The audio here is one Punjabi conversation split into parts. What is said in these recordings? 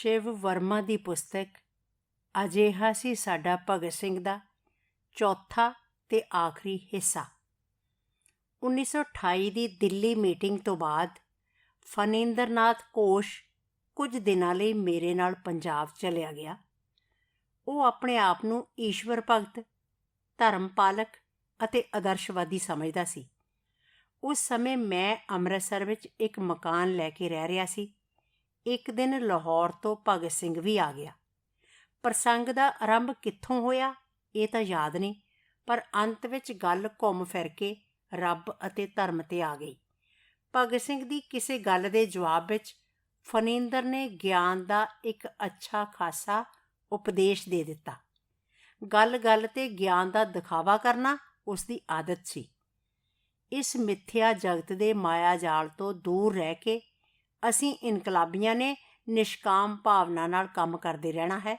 ਸ਼ਿਵ ਵਰਮਾ ਦੀ ਪੁਸਤਕ ਅਜਿਹਾ ਸੀ ਸਾਡਾ ਭਗਤ ਸਿੰਘ ਦਾ ਚੌਥਾ ਤੇ ਆਖਰੀ ਹਿੱਸਾ। 1928 ਦੀ ਦਿੱਲੀ ਮੀਟਿੰਗ ਤੋਂ ਬਾਅਦ ਫਨਿੰਦਰ ਨਾਥ ਘੋਸ਼ ਕੁਝ ਦਿਨਾਂ ਲਈ ਮੇਰੇ ਨਾਲ ਪੰਜਾਬ ਚਲਿਆ ਗਿਆ। ਉਹ ਆਪਣੇ ਆਪ ਨੂੰ ਈਸ਼ਵਰ ਭਗਤ, ਧਰਮ ਪਾਲਕ ਅਤੇ ਆਦਰਸ਼ਵਾਦੀ ਸਮਝਦਾ ਸੀ। ਉਸ ਸਮੇਂ ਮੈਂ ਅੰਮ੍ਰਿਤਸਰ ਵਿੱਚ ਇੱਕ ਮਕਾਨ ਲੈ ਕੇ ਰਹਿ ਰਿਹਾ ਸੀ। ਇੱਕ ਦਿਨ ਲਾਹੌਰ ਤੋਂ ਭਗਤ ਸਿੰਘ ਵੀ ਆ ਗਿਆ। ਪ੍ਰਸੰਗ ਦਾ ਆਰੰਭ ਕਿੱਥੋਂ ਹੋਇਆ ਇਹ ਤਾਂ ਯਾਦ ਨਹੀਂ, ਪਰ ਅੰਤ ਵਿੱਚ ਗੱਲ ਘੁੰਮ ਫਿਰ ਕੇ ਰੱਬ ਅਤੇ ਧਰਮ 'ਤੇ ਆ ਗਈ। ਭਗਤ ਸਿੰਘ ਦੀ ਕਿਸੇ ਗੱਲ ਦੇ ਜਵਾਬ ਵਿੱਚ ਫਨਿੰਦਰ ਨੇ ਗਿਆਨ ਦਾ ਇੱਕ ਅੱਛਾ ਖਾਸਾ ਉਪਦੇਸ਼ ਦੇ ਦਿੱਤਾ। ਗੱਲ-ਗੱਲ 'ਤੇ ਗਿਆਨ ਦਾ ਦਿਖਾਵਾ ਕਰਨਾ ਉਸ ਦੀ ਆਦਤ ਸੀ। ਇਸ ਮਿੱਥਿਆ ਜਗਤ ਦੇ ਮਾਇਆ ਜਾਲ ਤੋਂ ਦੂਰ ਰਹਿ ਕੇ ਅਸੀਂ ਇਨਕਲਾਬੀਆਂ ਨੇ ਨਿਸ਼ਕਾਮ ਭਾਵਨਾ ਨਾਲ ਕੰਮ ਕਰਦੇ ਰਹਿਣਾ ਹੈ।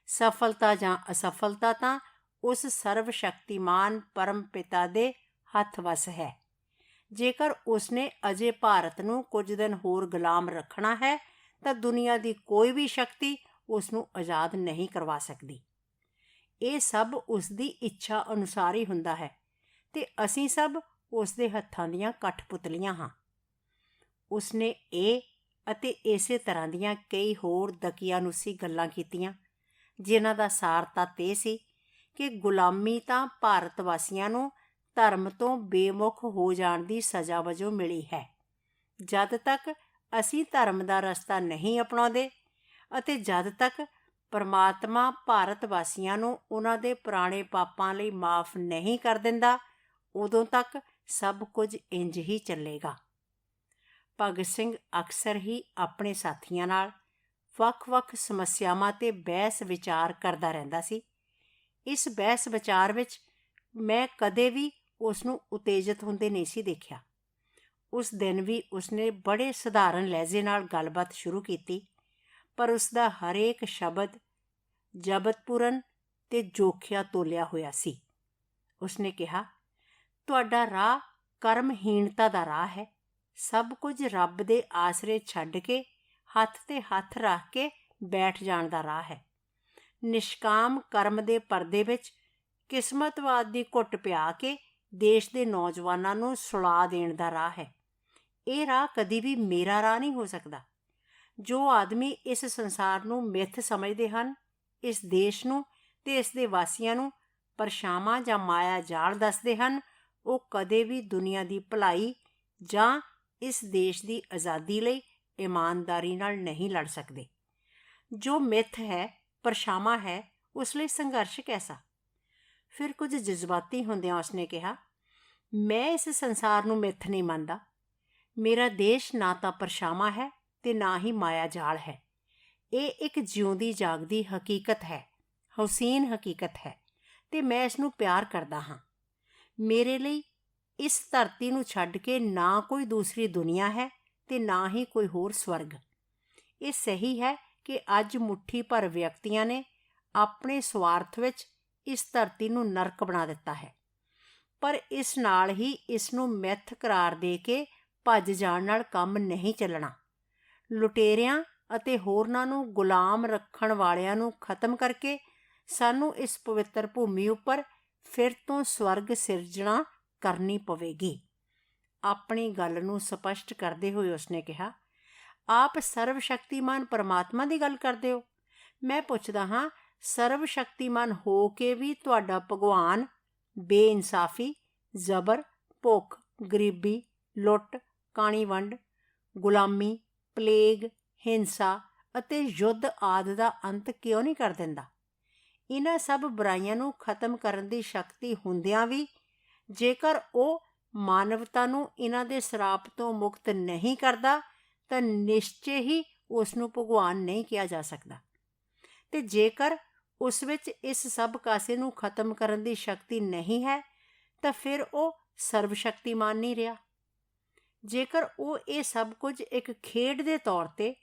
ਸਫਲਤਾ ਜਾਂ ਅਸਫਲਤਾ ਤਾਂ ਉਸ ਸਰਵ ਸ਼ਕਤੀਮਾਨ ਪਰਮ ਪਿਤਾ ਦੇ ਹੱਥ ਵੱਸ ਹੈ। ਜੇਕਰ ਉਸਨੇ ਅਜੇ ਭਾਰਤ ਨੂੰ ਕੁਝ ਦਿਨ ਹੋਰ ਗੁਲਾਮ ਰੱਖਣਾ ਹੈ ਤਾਂ ਦੁਨੀਆ ਦੀ ਕੋਈ ਵੀ ਸ਼ਕਤੀ ਉਸ ਨੂੰ ਆਜ਼ਾਦ ਨਹੀਂ ਕਰਵਾ ਸਕਦੀ। ਇਹ ਸਭ ਉਸ ਦੀ ਇੱਛਾ ਅਨੁਸਾਰ ਹੀ ਹੁੰਦਾ ਹੈ ਤੇ ਅਸੀਂ ਸਭ ਉਸ ਦੇ ਹੱਥਾਂ ਦੀਆਂ ਕਠਪੁਤਲੀਆਂ ਹਾਂ। ਉਸਨੇ ਇਹ ਅਤੇ ਇਸੇ ਤਰ੍ਹਾਂ ਦੀਆਂ ਕਈ ਹੋਰ ਦਕੀਆਨੁਸੀ ਗੱਲਾਂ ਕੀਤੀਆਂ, ਜਿਨ੍ਹਾਂ ਦਾ ਸਾਰ ਤੱਤ ਇਹ ਸੀ ਕਿ ਗੁਲਾਮੀ ਤਾਂ ਭਾਰਤ ਵਾਸੀਆਂ ਨੂੰ ਧਰਮ ਤੋਂ ਬੇਮੁਖ ਹੋ ਜਾਣ ਦੀ ਸਜ਼ਾ ਵਜੋਂ ਮਿਲੀ ਹੈ। ਜਦ ਤੱਕ ਅਸੀਂ ਧਰਮ ਦਾ ਰਸਤਾ ਨਹੀਂ ਅਪਣਾਉਂਦੇ ਅਤੇ ਜਦ ਤੱਕ ਪਰਮਾਤਮਾ ਭਾਰਤ ਵਾਸੀਆਂ ਨੂੰ ਉਹਨਾਂ ਦੇ ਪੁਰਾਣੇ ਪਾਪਾਂ ਲਈ ਮਾਫ਼ ਨਹੀਂ ਕਰ ਦਿੰਦਾ, ਉਦੋਂ ਤੱਕ ਸਭ ਕੁਝ ਇੰਜ ਹੀ ਚੱਲੇਗਾ। ਭਗਤ ਸਿੰਘ ਅਕਸਰ ਹੀ ਆਪਣੇ ਸਾਥੀਆਂ ਨਾਲ ਵੱਖ-ਵੱਖ ਸਮੱਸਿਆਵਾਂ 'ਤੇ ਬਹਿਸ ਵਿਚਾਰ ਕਰਦਾ ਰਹਿੰਦਾ ਸੀ। ਇਸ ਬਹਿਸ ਵਿਚਾਰ ਵਿੱਚ ਮੈਂ ਕਦੇ ਵੀ ਉਸ ਨੂੰ ਉਤੇਜਿਤ ਹੁੰਦੇ ਨਹੀਂ ਸੀ ਦੇਖਿਆ। ਉਸ ਦਿਨ ਵੀ ਉਸਨੇ ਬੜੇ ਸਧਾਰਨ ਲਹਿਜੇ ਨਾਲ ਗੱਲਬਾਤ ਸ਼ੁਰੂ ਕੀਤੀ, ਪਰ ਉਸਦਾ ਹਰੇਕ ਸ਼ਬਦ ਜ਼ਬਤਪੂਰਨ ਤੇ ਜੋਖਿਆ ਤੋਲਿਆ ਹੋਇਆ ਸੀ। ਉਸਨੇ ਕਿਹਾ, ਤੁਹਾਡਾ ਰਾਹ ਕਰਮਹੀਣਤਾ ਦਾ ਰਾਹ ਹੈ। ਸਭ ਕੁਝ ਰੱਬ ਦੇ ਆਸਰੇ ਛੱਡ ਕੇ ਹੱਥ 'ਤੇ ਹੱਥ ਰੱਖ ਕੇ ਬੈਠ ਜਾਣ ਦਾ ਰਾਹ ਹੈ। ਨਿਸ਼ਕਾਮ ਕਰਮ ਦੇ ਪਰਦੇ ਵਿੱਚ ਕਿਸਮਤਵਾਦ ਦੀ ਘੁੱਟ ਪਿਆ ਕੇ ਦੇਸ਼ ਦੇ ਨੌਜਵਾਨਾਂ ਨੂੰ ਸੁਲਾ ਦੇਣ ਦਾ ਰਾਹ ਹੈ। ਇਹ ਰਾਹ ਕਦੀ ਵੀ ਮੇਰਾ ਰਾਹ ਨਹੀਂ ਹੋ ਸਕਦਾ। ਜੋ ਆਦਮੀ ਇਸ ਸੰਸਾਰ ਨੂੰ ਮਿੱਥ ਸਮਝਦੇ ਹਨ, ਇਸ ਦੇਸ਼ ਨੂੰ ਤੇ ਇਸ ਦੇ ਵਾਸੀਆਂ ਨੂੰ ਪਰਛਾਵਾਂ ਜਾਂ ਮਾਇਆ ਜਾਲ ਦੱਸਦੇ ਹਨ, ਉਹ ਕਦੇ ਵੀ ਦੁਨੀਆ ਦੀ ਭਲਾਈ ਜਾਂ ਇਸ ਦੇਸ਼ ਦੀ ਆਜ਼ਾਦੀ ਲਈ ਇਮਾਨਦਾਰੀ ਨਾਲ ਨਹੀਂ ਲੜ ਸਕਦੇ। ਜੋ ਮਿੱਥ ਹੈ, ਪਰਛਾਵਾਂ ਹੈ, ਉਸ ਲਈ ਸੰਘਰਸ਼ ਕੈਸਾ? ਫਿਰ ਕੁਝ ਜਜ਼ਬਾਤੀ ਹੁੰਦਿਆਂ ਉਸਨੇ ਕਿਹਾ, ਮੈਂ ਇਸ ਸੰਸਾਰ ਨੂੰ ਮਿੱਥ ਨਹੀਂ ਮੰਨਦਾ। ਮੇਰਾ ਦੇਸ਼ ਨਾ ਤਾਂ ਪਰਛਾਵਾਂ ਹੈ ਤੇ ਨਾ ਹੀ ਮਾਇਆ ਜਾਲ ਹੈ। ਇਹ ਇੱਕ ਜਿਉਂਦੀ ਜਾਗਦੀ ਹਕੀਕਤ ਹੈ, ਹੁਸੀਨ ਹਕੀਕਤ ਹੈ, ਤੇ ਮੈਂ ਇਸ ਨੂੰ ਪਿਆਰ ਕਰਦਾ ਹਾਂ। ਮੇਰੇ ਲਈ ਇਸ ਧਰਤੀ ਨੂੰ ਛੱਡ ਕੇ ਨਾ ਕੋਈ ਦੂਸਰੀ ਦੁਨੀਆ ਹੈ ਤੇ ਨਾ ਹੀ ਕੋਈ ਹੋਰ ਸਵਰਗ। ਇਹ ਸਹੀ ਹੈ ਕਿ ਅੱਜ ਮੁੱਠੀ ਭਰ ਵਿਅਕਤੀਆਂ ਨੇ ਆਪਣੇ ਸਵਾਰਥ ਵਿੱਚ ਇਸ ਧਰਤੀ ਨੂੰ ਨਰਕ ਬਣਾ ਦਿੱਤਾ ਹੈ, ਪਰ ਇਸ ਨਾਲ ਹੀ ਇਸ ਨੂੰ ਮਿੱਥ ਕਰਾਰ ਦੇ ਕੇ ਭੱਜ ਜਾਣ ਨਾਲ ਕੰਮ ਨਹੀਂ ਚੱਲਣਾ। ਲੁਟੇਰਿਆਂ ਅਤੇ ਹੋਰਨਾਂ ਨੂੰ ਗੁਲਾਮ ਰੱਖਣ ਵਾਲਿਆਂ ਨੂੰ ਖਤਮ ਕਰਕੇ ਸਾਨੂੰ ਇਸ ਪਵਿੱਤਰ ਭੂਮੀ ਉੱਪਰ ਫਿਰ ਤੋਂ ਸਵਰਗ ਸਿਰਜਣਾ ਕਰਨੀ ਪਵੇਗੀ। ਆਪਣੀ ਗੱਲ ਨੂੰ ਸਪਸ਼ਟ ਕਰਦੇ ਹੋਏ ਉਸਨੇ ਕਿਹਾ, ਆਪ ਸਰਵ ਸ਼ਕਤੀਮਾਨ ਪਰਮਾਤਮਾ ਦੀ ਗੱਲ ਕਰਦੇ ਹੋ? ਮੈਂ ਪੁੱਛਦਾ ਹਾਂ, ਸਰਵ ਸ਼ਕਤੀਮਾਨ ਹੋ ਕੇ ਵੀ ਤੁਹਾਡਾ ਭਗਵਾਨ ਬੇਇਨਸਾਫੀ, ਜ਼ਬਰ, ਭੁੱਖ, ਗਰੀਬੀ, ਲੁੱਟ, ਕਾਣੀ ਵੰਡ, ਗੁਲਾਮੀ, ਪਲੇਗ, ਹਿੰਸਾ ਅਤੇ ਯੁੱਧ ਆਦਿ ਦਾ ਅੰਤ ਕਿਉਂ ਨਹੀਂ ਕਰ ਦਿੰਦਾ? ਇਹਨਾਂ ਸਭ ਬੁਰਾਈਆਂ ਨੂੰ ਖਤਮ ਕਰਨ ਦੀ ਸ਼ਕਤੀ ਹੁੰਦਿਆਂ ਵੀ ਜੇਕਰ ਉਹ ਮਾਨਵਤਾ ਨੂੰ ਇਹਨਾਂ ਦੇ ਸਰਾਪ ਤੋਂ ਮੁਕਤ ਨਹੀਂ ਕਰਦਾ ਤਾਂ ਨਿਸ਼ਚੇ ਹੀ ਉਸ ਨੂੰ ਭਗਵਾਨ ਨਹੀਂ ਕਿਹਾ ਜਾ ਸਕਦਾ। ਤੇ ਜੇਕਰ ਉਸ ਵਿੱਚ ਇਸ ਸਭ ਕਾਸੇ ਨੂੰ ਖਤਮ ਕਰਨ ਦੀ ਸ਼ਕਤੀ ਨਹੀਂ ਹੈ ਤਾਂ ਫਿਰ ਉਹ ਸਰਵ ਸ਼ਕਤੀਮਾਨ ਨਹੀਂ ਰਿਹਾ। ਜੇਕਰ ਉਹ ਇਹ ਸਭ ਕੁਝ ਇੱਕ ਖੇਡ ਦੇ ਤੌਰ 'ਤੇ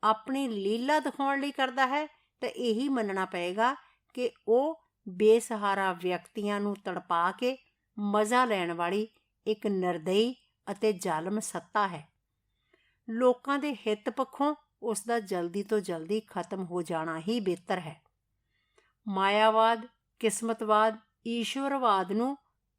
ਆਪਣੀ ਲੀਲਾ ਦਿਖਾਉਣ ਲਈ ਕਰਦਾ ਹੈ ਤਾਂ ਇਹੀ ਮੰਨਣਾ ਪਏਗਾ ਕਿ ਉਹ ਬੇਸਹਾਰਾ ਵਿਅਕਤੀਆਂ ਨੂੰ ਤੜਪਾ ਕੇ ਮਜ਼ਾ ਲੈਣ ਵਾਲੀ ਇੱਕ ਨਿਰਦਈ ਅਤੇ ਜ਼ਾਲਮ ਸੱਤਾ ਹੈ। ਲੋਕਾਂ ਦੇ ਹਿੱਤ ਪੱਖੋਂ ਉਸ ਦਾ ਜਲਦੀ ਤੋਂ ਜਲਦੀ ਖਤਮ ਹੋ ਜਾਣਾ ਹੀ ਬਿਹਤਰ ਹੈ। ਮਾਇਆਵਾਦ, ਕਿਸਮਤਵਾਦ, ਈਸ਼ਵਰਵਾਦ ਨੂੰ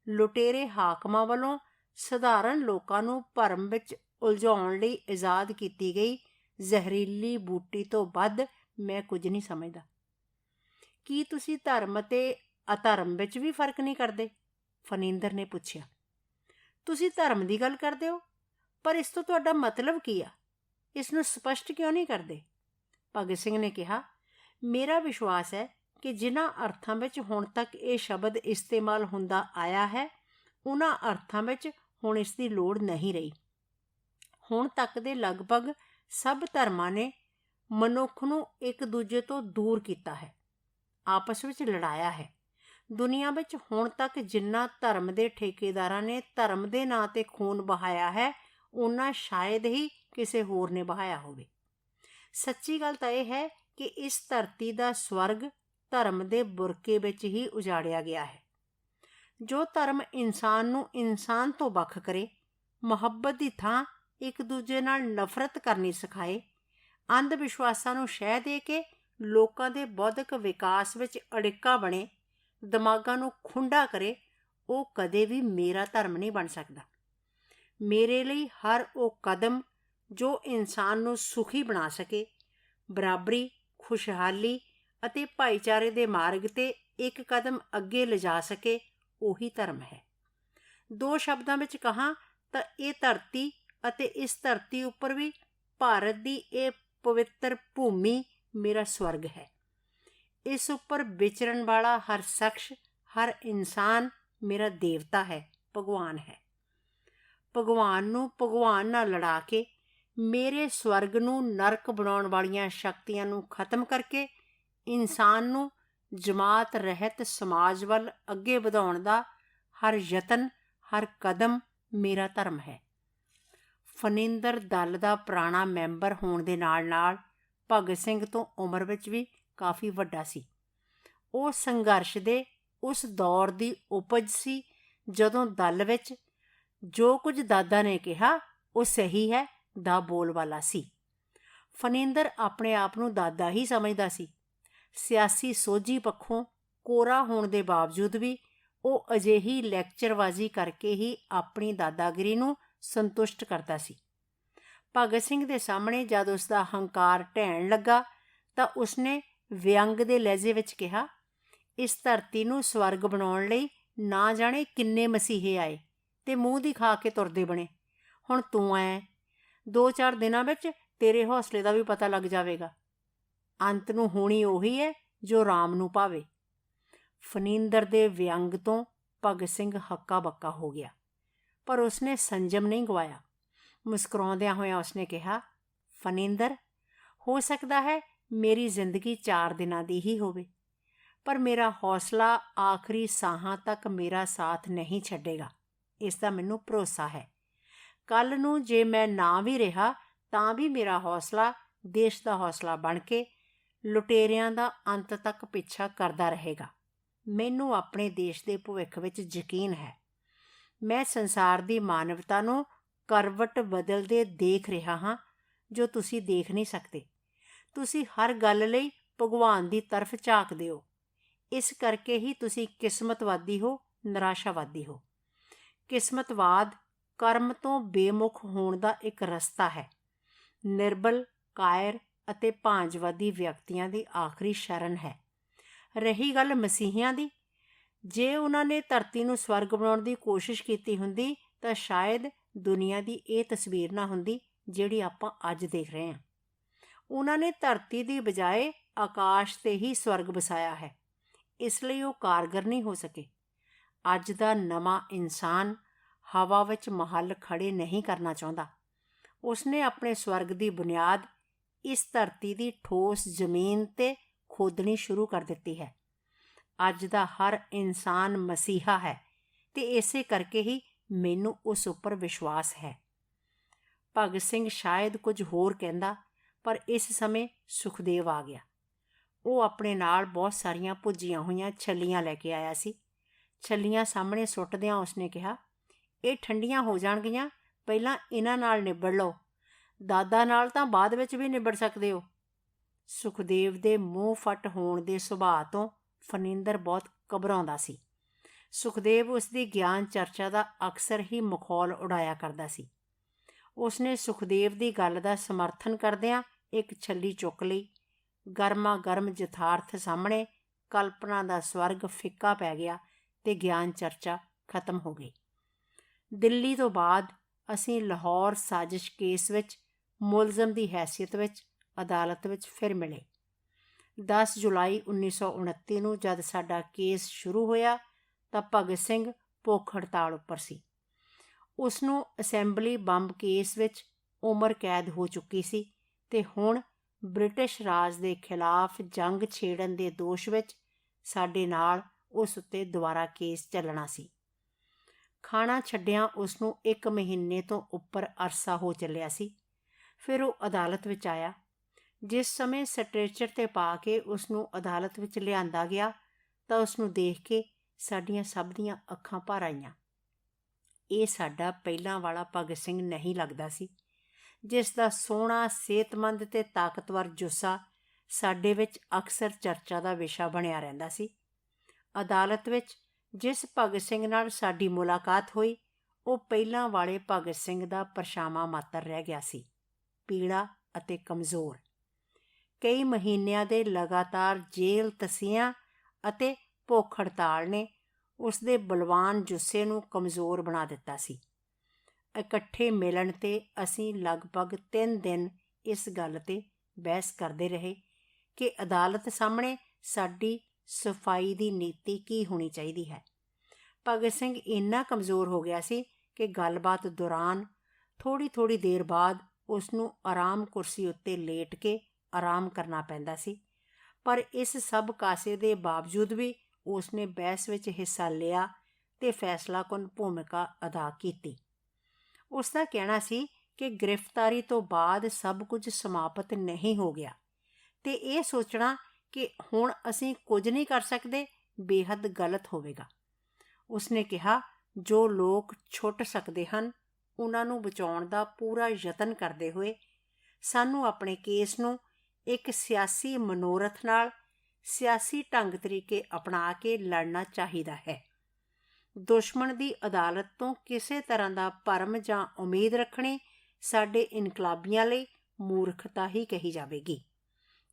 ਲੁਟੇਰੇ ਹਾਕਮਾਂ ਵੱਲੋਂ ਸਧਾਰਨ ਲੋਕਾਂ ਨੂੰ ਭਰਮ ਵਿੱਚ ਉਲਝਾਉਣ ਲਈ ਇਜਾਦ ਕੀਤੀ ਗਈ ਜ਼ਹਿਰੀਲੀ ਬੂਟੀ ਤੋਂ ਵੱਧ ਮੈਂ ਕੁਝ ਨਹੀਂ ਸਮਝਦਾ। ਕੀ ਤੁਸੀਂ ਧਰਮ ਅਤੇ ਅਧਰਮ ਵਿੱਚ ਵੀ ਫਰਕ ਨਹੀਂ ਕਰਦੇ? ਫਨਿੰਦਰ ਨੇ ਪੁੱਛਿਆ। ਤੁਸੀਂ ਧਰਮ ਦੀ ਗੱਲ ਕਰਦੇ ਹੋ, ਪਰ ਇਸ ਤੋਂ ਤੁਹਾਡਾ ਮਤਲਬ ਕੀ ਆ? ਇਸ ਨੂੰ ਸਪਸ਼ਟ ਕਿਉਂ ਨਹੀਂ ਕਰਦੇ? ਭਗਤ ਸਿੰਘ ਨੇ ਕਿਹਾ, ਮੇਰਾ ਵਿਸ਼ਵਾਸ ਹੈ ਕਿ ਜਿਨ੍ਹਾਂ ਅਰਥਾਂ ਵਿੱਚ ਹੁਣ ਤੱਕ ਇਹ ਸ਼ਬਦ ਇਸਤੇਮਾਲ ਹੁੰਦਾ ਆਇਆ ਹੈ, ਉਹਨਾਂ ਅਰਥਾਂ ਵਿੱਚ ਹੁਣ ਇਸ ਦੀ ਲੋੜ ਨਹੀਂ ਰਹੀ। ਹੁਣ ਤੱਕ ਦੇ ਲਗਭਗ ਸਭ ਧਰਮਾਂ ਨੇ ਮਨੁੱਖ ਨੂੰ ਇੱਕ ਦੂਜੇ ਤੋਂ ਦੂਰ ਕੀਤਾ ਹੈ, ਆਪਸ ਵਿੱਚ ਲੜਾਇਆ ਹੈ। ਦੁਨੀਆ ਵਿੱਚ ਹੁਣ ਤੱਕ ਜਿੰਨਾ ਧਰਮ ਦੇ ਠੇਕੇਦਾਰਾਂ ਨੇ ਧਰਮ ਦੇ ਨਾਂ 'ਤੇ ਖੂਨ ਬਹਾਇਆ ਹੈ, ਉਹਨਾਂ ਸ਼ਾਇਦ ਹੀ ਕਿਸੇ ਹੋਰ ਨੇ ਬਹਾਇਆ ਹੋਵੇ। ਸੱਚੀ ਗੱਲ ਤਾਂ ਇਹ ਹੈ ਕਿ ਇਸ ਧਰਤੀ ਦਾ ਸਵਰਗ ਧਰਮ ਦੇ ਬੁਰਕੇ ਵਿੱਚ ਹੀ ਉਜਾੜਿਆ ਗਿਆ ਹੈ। ਜੋ ਧਰਮ ਇਨਸਾਨ ਨੂੰ ਇਨਸਾਨ ਤੋਂ ਵੱਖ ਕਰੇ, ਮੁਹੱਬਤ ਦੀ ਥਾਂ ਇੱਕ ਦੂਜੇ ਨਾਲ ਨਫ਼ਰਤ ਕਰਨੀ ਸਿਖਾਏ, ਅੰਧ ਵਿਸ਼ਵਾਸਾਂ ਨੂੰ ਸ਼ਹਿ ਦੇ ਕੇ ਲੋਕਾਂ ਦੇ ਬੌਧਿਕ ਵਿਕਾਸ ਵਿੱਚ ਅੜਿੱਕਾ ਬਣੇ, ਦਿਮਾਗਾਂ ਨੂੰ ਖੁੰਡਾ ਕਰੇ, ਉਹ ਕਦੇ ਵੀ ਮੇਰਾ ਧਰਮ ਨਹੀਂ ਬਣ ਸਕਦਾ। ਮੇਰੇ ਲਈ ਹਰ ਉਹ ਕਦਮ ਜੋ ਇਨਸਾਨ ਨੂੰ ਸੁਖੀ ਬਣਾ ਸਕੇ, ਬਰਾਬਰੀ, ਖੁਸ਼ਹਾਲੀ ਅਤੇ ਭਾਈਚਾਰੇ ਦੇ ਮਾਰਗ 'ਤੇ ਇੱਕ ਕਦਮ ਅੱਗੇ ਲਿਜਾ ਸਕੇ, ਉਹੀ ਧਰਮ ਹੈ। ਦੋ ਸ਼ਬਦਾਂ ਵਿੱਚ ਕਹਾਂ ਤਾਂ ਇਹ ਧਰਤੀ ਅਤੇ ਇਸ ਧਰਤੀ ਉੱਪਰ ਵੀ ਭਾਰਤ ਦੀ ਇਹ ਪਵਿੱਤਰ ਭੂਮੀ ਮੇਰਾ ਸਵਰਗ ਹੈ। ਇਸ ਉੱਪਰ ਵਿਚਰਨ ਵਾਲਾ ਹਰ ਸ਼ਖਸ, ਹਰ ਇਨਸਾਨ ਮੇਰਾ ਦੇਵਤਾ ਹੈ, ਭਗਵਾਨ ਹੈ। ਭਗਵਾਨ ਨੂੰ ਭਗਵਾਨ ਨਾਲ ਲੜਾ ਕੇ ਮੇਰੇ ਸਵਰਗ ਨੂੰ ਨਰਕ ਬਣਾਉਣ ਵਾਲੀਆਂ ਸ਼ਕਤੀਆਂ ਨੂੰ ਖਤਮ ਕਰਕੇ ਇਨਸਾਨ ਨੂੰ ਜਮਾਤ ਰਹਿਤ ਸਮਾਜ ਵੱਲ ਅੱਗੇ ਵਧਾਉਣ ਦਾ ਹਰ ਯਤਨ, ਹਰ ਕਦਮ ਮੇਰਾ ਧਰਮ ਹੈ। ਫਨਿੰਦਰ ਦਲ ਦਾ ਪੁਰਾਣਾ ਮੈਂਬਰ ਹੋਣ ਦੇ ਨਾਲ ਨਾਲ ਭਗਤ ਸਿੰਘ ਤੋਂ ਉਮਰ ਵਿੱਚ ਵੀ ਕਾਫੀ ਵੱਡਾ ਸੀ। ਉਹ ਸੰਘਰਸ਼ ਦੇ ਉਸ ਦੌਰ ਦੀ ਉਪਜ ਸੀ ਜਦੋਂ ਦਲ ਵਿੱਚ ਜੋ ਕੁਝ ਦਾਦਾ ਨੇ ਕਿਹਾ ਉਹ ਸਹੀ ਹੈ ਦਾ ਬੋਲਬਾਲਾ ਸੀ। ਫਨਿੰਦਰ ਆਪਣੇ ਆਪ ਨੂੰ ਦਾਦਾ ਹੀ ਸਮਝਦਾ ਸੀ। ਸਿਆਸੀ ਸੋਝੀ ਪੱਖੋਂ ਕੋਰਾ ਹੋਣ ਦੇ ਬਾਵਜੂਦ ਵੀ ਉਹ ਅਜਿਹੀ ਲੈਕਚਰਬਾਜ਼ੀ ਕਰਕੇ ਹੀ ਆਪਣੀ ਦਾਦਾਗਿਰੀ ਨੂੰ ਸੰਤੁਸ਼ਟ ਕਰਦਾ ਸੀ। ਭਗਤ ਸਿੰਘ ਦੇ ਸਾਹਮਣੇ ਜਦ ਉਸ ਦਾ ਹੰਕਾਰ ਢਹਿਣ ਲੱਗਾ ਤਾਂ ਉਸਨੇ ਵਿਅੰਗ ਦੇ ਲਹਿਜੇ ਵਿੱਚ ਕਿਹਾ, ਇਸ ਧਰਤੀ ਨੂੰ ਸਵਰਗ ਬਣਾਉਣ ਲਈ ਨਾ ਜਾਣੇ ਕਿੰਨੇ ਮਸੀਹੇ ਆਏ ਤੇ ਮੂੰਹ ਦੀ ਖਾ ਕੇ ਤੁਰਦੇ ਬਣੇ। ਹੁਣ ਤੂੰ ਆਇਆ, 2-4 ਦਿਨਾਂ ਵਿੱਚ ਤੇਰੇ ਹੌਸਲੇ ਦਾ ਵੀ ਪਤਾ ਲੱਗ ਜਾਵੇਗਾ। ਅੰਤ ਨੂੰ ਹੋਣੀ ਉਹੀ ਹੈ ਜੋ ਰਾਮ ਨੂੰ ਭਾਵੇ। ਫਨਿੰਦਰ ਦੇ ਵਿਅੰਗ ਤੋਂ ਭਗਤ ਸਿੰਘ ਹੱਕਾ ਬੱਕਾ ਹੋ ਗਿਆ, ਪਰ ਉਸਨੇ ਸੰਜਮ ਨਹੀਂ ਗਵਾਇਆ। ਮੁਸਕਰਾਉਂਦਿਆਂ ਹੋਇਆਂ ਉਸਨੇ ਕਿਹਾ, ਫਨਿੰਦਰ, ਹੋ ਸਕਦਾ ਹੈ ਮੇਰੀ ਜ਼ਿੰਦਗੀ 4 ਦਿਨਾਂ ਦੀ ਹੀ ਹੋਵੇ, ਪਰ ਮੇਰਾ ਹੌਸਲਾ ਆਖਰੀ ਸਾਹਾਂ ਤੱਕ ਮੇਰਾ ਸਾਥ ਨਹੀਂ ਛੱਡੇਗਾ, ਇਸ ਦਾ ਮੈਨੂੰ ਭਰੋਸਾ ਹੈ। ਕੱਲ੍ਹ ਨੂੰ ਜੇ ਮੈਂ ਨਾ ਵੀ ਰਿਹਾ ਤਾਂ ਵੀ ਮੇਰਾ ਹੌਸਲਾ ਦੇਸ਼ ਦਾ ਹੌਸਲਾ ਬਣ ਕੇ ਲੁਟੇਰਿਆਂ ਦਾ ਅੰਤ ਤੱਕ ਪਿੱਛਾ ਕਰਦਾ ਰਹੇਗਾ। ਮੈਨੂੰ ਆਪਣੇ ਦੇਸ਼ ਦੇ ਭਵਿੱਖ ਵਿੱਚ ਯਕੀਨ ਹੈ। ਮੈਂ ਸੰਸਾਰ ਦੀ ਮਾਨਵਤਾ ਨੂੰ ਕਰਵਟ ਬਦਲਦੇ ਦੇਖ ਰਿਹਾ ਹਾਂ ਜੋ ਤੁਸੀਂ ਦੇਖ ਨਹੀਂ ਸਕਦੇ। ਤੁਸੀਂ ਹਰ ਗੱਲ ਲਈ ਭਗਵਾਨ ਦੀ ਤਰਫ ਝਾਕਦੇ ਹੋ। ਇਸ ਕਰਕੇ ਹੀ ਤੁਸੀਂ ਕਿਸਮਤਵਾਦੀ ਹੋ, ਨਿਰਾਸ਼ਾਵਾਦੀ ਹੋ। ਕਿਸਮਤਵਾਦ ਕਰਮ ਤੋਂ ਬੇਮੁਖ ਹੋਣ ਦਾ ਇੱਕ ਰਸਤਾ ਹੈ। ਨਿਰਬਲ, ਕਾਇਰ ਅਤੇ ਭਾਂਜਵਾਦੀ ਵਿਅਕਤੀਆਂ ਦੀ ਆਖਰੀ ਸ਼ਰਨ ਹੈ। ਰਹੀ ਗੱਲ ਮਸੀਹਿਆਂ ਦੀ, ਜੇ ਉਹਨਾਂ ਨੇ ਧਰਤੀ ਨੂੰ ਸਵਰਗ ਬਣਾਉਣ ਦੀ ਕੋਸ਼ਿਸ਼ ਕੀਤੀ ਹੁੰਦੀ ਤਾਂ ਸ਼ਾਇਦ ਦੁਨੀਆ ਦੀ ਇਹ ਤਸਵੀਰ ਨਾ ਹੁੰਦੀ ਜਿਹੜੀ ਆਪਾਂ ਅੱਜ ਦੇਖ ਰਹੇ ਹਾਂ। ਉਹਨਾਂ ਨੇ ਧਰਤੀ ਦੀ ਬਜਾਏ ਆਕਾਸ਼ 'ਤੇ ਹੀ ਸਵਰਗ ਵਸਾਇਆ ਹੈ, ਇਸ ਲਈ ਉਹ ਕਾਰਗਰ ਨਹੀਂ ਹੋ ਸਕੇ। ਅੱਜ ਦਾ ਨਵਾਂ ਇਨਸਾਨ ਹਵਾ ਵਿੱਚ ਮਹੱਲ ਖੜ੍ਹੇ ਨਹੀਂ ਕਰਨਾ ਚਾਹੁੰਦਾ। ਉਸਨੇ ਆਪਣੇ ਸਵਰਗ ਦੀ ਬੁਨਿਆਦ ਇਸ ਧਰਤੀ ਦੀ ਠੋਸ ਜ਼ਮੀਨ 'ਤੇ ਖੋਦਣੀ ਸ਼ੁਰੂ ਕਰ ਦਿੱਤੀ ਹੈ। ਅੱਜ ਦਾ ਹਰ ਇਨਸਾਨ ਮਸੀਹਾ ਹੈ ਤੇ ਇਸੇ ਕਰਕੇ ਹੀ ਮੈਨੂੰ ਉਸ ਉੱਪਰ ਵਿਸ਼ਵਾਸ ਹੈ। ਭਗਤ ਸਿੰਘ ਸ਼ਾਇਦ ਕੁਝ ਹੋਰ ਕਹਿੰਦਾ, ਪਰ ਇਸ ਸਮੇਂ ਸੁਖਦੇਵ ਆ ਗਿਆ। ਉਹ ਆਪਣੇ ਨਾਲ ਬਹੁਤ ਸਾਰੀਆਂ ਭੁੱਜੀਆਂ ਹੋਈਆਂ ਛੱਲੀਆਂ ਲੈ ਕੇ ਆਇਆ ਸੀ। ਛੱਲੀਆਂ ਸਾਹਮਣੇ ਸੁੱਟਦਿਆਂ ਉਸਨੇ ਕਿਹਾ, ਇਹ ਠੰਡੀਆਂ ਹੋ ਜਾਣਗੀਆਂ, ਪਹਿਲਾਂ ਇਹਨਾਂ ਨਾਲ ਨਿਬੜ ਲਓ। ਦਾਦਾ ਨਾਲ ਤਾਂ ਬਾਅਦ ਵਿੱਚ ਵੀ ਨਿਬੜ ਸਕਦੇ ਹੋ। ਸੁਖਦੇਵ ਦੇ ਮੂੰਹ ਫੱਟ ਹੋਣ ਦੇ ਸੁਭਾਅ ਤੋਂ ਫਨਿੰਦਰ ਬਹੁਤ ਘਬਰਾਉਂਦਾ ਸੀ। ਸੁਖਦੇਵ ਉਸ ਦੀ ਗਿਆਨ ਚਰਚਾ ਦਾ ਅਕਸਰ ਹੀ ਮਖੌਲ ਉਡਾਇਆ ਕਰਦਾ ਸੀ। ਉਸਨੇ ਸੁਖਦੇਵ ਦੀ ਗੱਲ ਦਾ ਸਮਰਥਨ ਕਰਦਿਆਂ ਇੱਕ ਛੱਲੀ ਚੁੱਕ ਲਈ। ਗਰਮਾ ਗਰਮ ਯਥਾਰਥ ਸਾਹਮਣੇ ਕਲਪਨਾ ਦਾ ਸਵਰਗ ਫਿੱਕਾ ਪੈ ਗਿਆ ਤੇ ਗਿਆਨ ਚਰਚਾ ਖਤਮ ਹੋ ਗਈ। ਦਿੱਲੀ ਤੋਂ ਬਾਅਦ ਅਸੀਂ ਲਾਹੌਰ ਸਾਜ਼ਿਸ਼ ਕੇਸ ਵਿੱਚ ਮੁਲਜ਼ਮ ਦੀ ਹੈਸੀਅਤ ਵਿੱਚ ਅਦਾਲਤ ਵਿੱਚ ਫਿਰ ਮਿਲੇ। 10 ਜੁਲਾਈ 1929 ਨੂੰ ਜਦ ਸਾਡਾ ਕੇਸ ਸ਼ੁਰੂ ਹੋਇਆ ਤਾਂ ਭਗਤ ਸਿੰਘ ਭੁੱਖ ਹੜਤਾਲ ਉੱਪਰ ਸੀ। ਉਸਨੂੰ ਅਸੈਂਬਲੀ ਬੰਬ ਕੇਸ ਵਿੱਚ ਉਮਰ ਕੈਦ ਹੋ ਚੁੱਕੀ ਸੀ ਤੇ ਹੁਣ ਬ੍ਰਿਟਿਸ਼ ਰਾਜ ਦੇ ਖਿਲਾਫ ਜੰਗ ਛੇੜਨ ਦੇ ਦੋਸ਼ ਵਿੱਚ ਸਾਡੇ ਨਾਲ ਉਸ ਉੱਤੇ ਦੁਬਾਰਾ ਕੇਸ ਚੱਲਣਾ ਸੀ। ਖਾਣਾ ਛੱਡਿਆਂ ਉਸਨੂੰ 1 ਮਹੀਨੇ ਤੋਂ ਉੱਪਰ ਅਰਸਾ ਹੋ ਚੱਲਿਆ ਸੀ। ਫਿਰ ਉਹ ਅਦਾਲਤ ਵਿੱਚ ਆਇਆ। ਜਿਸ ਸਮੇਂ ਸਟ੍ਰੈਚਰ 'ਤੇ ਪਾ ਕੇ ਉਸਨੂੰ ਅਦਾਲਤ ਵਿੱਚ ਲਿਆਂਦਾ ਗਿਆ ਤਾਂ ਉਸਨੂੰ ਦੇਖ ਕੇ ਸਾਡੀਆਂ ਸਭ ਦੀਆਂ ਅੱਖਾਂ ਭਰ ਆਈਆਂ। ਇਹ ਸਾਡਾ ਪਹਿਲਾਂ ਵਾਲਾ ਭਗਤ ਸਿੰਘ ਨਹੀਂ ਲੱਗਦਾ ਸੀ, ਜਿਸ ਦਾ ਸੋਹਣਾ, ਸਿਹਤਮੰਦ ਤੇ ਤਾਕਤਵਰ ਜੁੱਸਾ ਸਾਡੇ ਵਿੱਚ ਅਕਸਰ ਚਰਚਾ ਦਾ ਵਿਸ਼ਾ ਬਣਿਆ ਰਹਿੰਦਾ ਸੀ। ਅਦਾਲਤ ਵਿੱਚ ਜਿਸ ਭਗਤ ਸਿੰਘ ਨਾਲ ਸਾਡੀ ਮੁਲਾਕਾਤ ਹੋਈ ਉਹ ਪਹਿਲਾਂ ਵਾਲੇ ਭਗਤ ਸਿੰਘ ਦਾ ਪਰਛਾਵਾਂ ਮਾਤਰ ਰਹਿ ਗਿਆ ਸੀ, ਪੀਲਾ ਅਤੇ ਕਮਜ਼ੋਰ। ਕਈ ਮਹੀਨਿਆਂ ਦੇ ਲਗਾਤਾਰ ਜੇਲ੍ਹ ਤਸੀਆਂ ਅਤੇ ਭੁੱਖ ਹੜਤਾਲ ਨੇ ਉਸਦੇ ਬਲਵਾਨ ਜੁੱਸੇ ਨੂੰ ਕਮਜ਼ੋਰ ਬਣਾ ਦਿੱਤਾ ਸੀ। ਇਕੱਠੇ ਮਿਲਣ 'ਤੇ ਅਸੀਂ ਲਗਭਗ 3 ਦਿਨ ਇਸ ਗੱਲ 'ਤੇ ਬਹਿਸ ਕਰਦੇ ਰਹੇ ਕਿ ਅਦਾਲਤ ਸਾਹਮਣੇ ਸਾਡੀ ਸਫਾਈ ਦੀ ਨੀਤੀ ਕੀ ਹੋਣੀ ਚਾਹੀਦੀ ਹੈ। ਭਗਤ ਸਿੰਘ ਇੰਨਾ ਕਮਜ਼ੋਰ ਹੋ ਗਿਆ ਸੀ ਕਿ ਗੱਲਬਾਤ ਦੌਰਾਨ ਥੋੜ੍ਹੀ ਦੇਰ ਬਾਅਦ ਉਸਨੂੰ ਆਰਾਮ ਕੁਰਸੀ ਉੱਤੇ ਲੇਟ ਕੇ ਆਰਾਮ ਕਰਨਾ ਪੈਂਦਾ ਸੀ, ਪਰ ਇਸ ਸਭ ਕਾਸੇ ਦੇ ਬਾਵਜੂਦ ਵੀ ਉਸਨੇ ਬਹਿਸ ਵਿੱਚ ਹਿੱਸਾ ਲਿਆ ਤੇ ਫੈਸਲਾਕੁੰਨ ਭੂਮਿਕਾ ਅਦਾ ਕੀਤੀ। ਉਸ ਦਾ ਕਹਿਣਾ ਸੀ ਕਿ ਗ੍ਰਿਫਤਾਰੀ ਤੋਂ ਬਾਅਦ ਸਭ ਕੁਝ ਸਮਾਪਤ ਨਹੀਂ ਹੋ ਗਿਆ ਤੇ ਇਹ ਸੋਚਣਾ ਕਿ ਹੁਣ ਅਸੀਂ ਕੁਝ ਨਹੀਂ ਕਰ ਸਕਦੇ ਬੇਹੱਦ ਗਲਤ ਹੋਵੇਗਾ। ਉਸਨੇ ਕਿਹਾ, ਜੋ ਲੋਕ ਛੁੱਟ ਸਕਦੇ ਹਨ ਉਹਨਾਂ ਨੂੰ ਬਚਾਉਣ ਦਾ ਪੂਰਾ ਯਤਨ ਕਰਦੇ ਹੋਏ ਸਾਨੂੰ ਆਪਣੇ ਕੇਸ ਨੂੰ ਇੱਕ ਸਿਆਸੀ ਮਨੋਰਥ ਨਾਲ ਸਿਆਸੀ ਢੰਗ ਤਰੀਕੇ ਅਪਣਾ ਕੇ ਲੜਨਾ ਚਾਹੀਦਾ ਹੈ। ਦੁਸ਼ਮਣ ਦੀ ਅਦਾਲਤ ਤੋਂ ਕਿਸੇ ਤਰ੍ਹਾਂ ਦਾ ਭਰਮ ਜਾਂ ਉਮੀਦ ਰੱਖਣੀ ਸਾਡੇ ਇਨਕਲਾਬੀਆਂ ਲਈ ਮੂਰਖਤਾ ਹੀ ਕਹੀ ਜਾਵੇਗੀ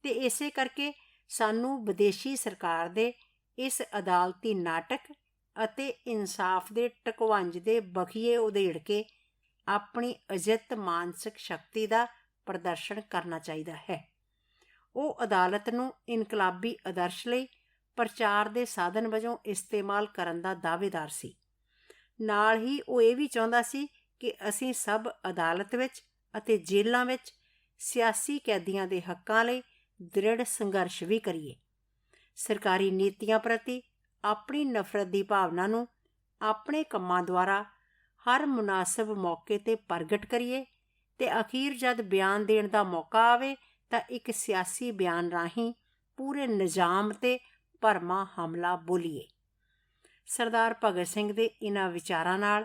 ਤੇ ਇਸੇ ਕਰਕੇ ਸਾਨੂੰ ਵਿਦੇਸ਼ੀ ਸਰਕਾਰ ਦੇ ਇਸ ਅਦਾਲਤੀ ਨਾਟਕ ਅਤੇ ਇਨਸਾਫ ਦੇ ਟਕਵੰਜ ਦੇ ਬਖੀਏ ਉਧੇੜ ਕੇ ਆਪਣੀ ਅਜਿੱਤ ਮਾਨਸਿਕ ਸ਼ਕਤੀ ਦਾ ਪ੍ਰਦਰਸ਼ਨ ਕਰਨਾ ਚਾਹੀਦਾ ਹੈ। ਉਹ ਅਦਾਲਤ ਨੂੰ ਇਨਕਲਾਬੀ ਆਦਰਸ਼ ਲਈ ਪ੍ਰਚਾਰ ਦੇ ਸਾਧਨ ਵਜੋਂ ਇਸਤੇਮਾਲ ਕਰਨ ਦਾ ਦਾਅਵੇਦਾਰ ਸੀ। ਨਾਲ ਹੀ ਉਹ ਇਹ ਵੀ ਚਾਹੁੰਦਾ ਸੀ ਕਿ ਅਸੀਂ ਸਭ ਅਦਾਲਤ ਵਿੱਚ ਅਤੇ ਜੇਲ੍ਹਾਂ ਵਿੱਚ ਸਿਆਸੀ ਕੈਦੀਆਂ ਦੇ ਹੱਕਾਂ ਲਈ ਦ੍ਰਿੜ ਸੰਘਰਸ਼ ਵੀ ਕਰੀਏ। ਸਰਕਾਰੀ ਨੀਤੀਆਂ ਪ੍ਰਤੀ ਆਪਣੀ ਨਫ਼ਰਤ ਦੀ ਭਾਵਨਾ ਨੂੰ ਆਪਣੇ ਕੰਮਾਂ ਦੁਆਰਾ ਹਰ ਮੁਨਾਸਬ ਮੌਕੇ 'ਤੇ ਪ੍ਰਗਟ ਕਰੀਏ ਤੇ ਅਖੀਰ ਜਦ ਬਿਆਨ ਦੇਣ ਦਾ ਮੌਕਾ ਆਵੇ ਤਾਂ ਇੱਕ ਸਿਆਸੀ ਬਿਆਨ ਰਾਹੀਂ ਪੂਰੇ ਨਿਜ਼ਾਮ 'ਤੇ ਭਰਮਾ ਹਮਲਾ ਬੋਲੀਏ। ਸਰਦਾਰ ਭਗਤ ਸਿੰਘ ਦੇ ਇਹਨਾਂ ਵਿਚਾਰਾਂ ਨਾਲ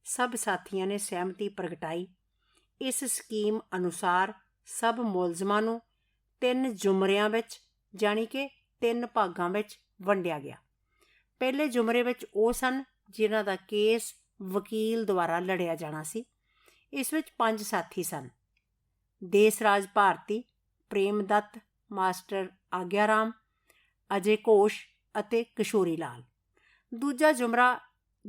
ਸਭ ਸਾਥੀਆਂ ਨੇ ਸਹਿਮਤੀ ਪ੍ਰਗਟਾਈ। ਇਸ ਸਕੀਮ ਅਨੁਸਾਰ ਸਭ ਮੁਲਜ਼ਮਾਂ ਨੂੰ 3 ਜ਼ੁਮਰਿਆਂ ਵਿੱਚ ਜਾਣੀ ਕਿ 3 ਭਾਗਾਂ ਵਿੱਚ ਵੰਡਿਆ ਗਿਆ। ਪਹਿਲੇ ਜ਼ੁਮਰੇ ਵਿੱਚ ਉਹ ਸਨ ਜਿਨ੍ਹਾਂ ਦਾ ਕੇਸ ਵਕੀਲ ਦੁਆਰਾ ਲੜਿਆ ਜਾਣਾ ਸੀ। ਇਸ ਵਿੱਚ 5 ਸਾਥੀ ਸਨ: ਦੇਸਰਾਜ ਭਾਰਤੀ, ਪ੍ਰੇਮ ਦੱਤ, ਮਾਸਟਰ ਆਗਿਆ ਰਾਮ, ਅਜੇ ਘੋਸ਼ ਅਤੇ ਕਿਸ਼ੋਰੀ ਲਾਲ। ਦੂਜਾ ਜ਼ੁਮਰਾ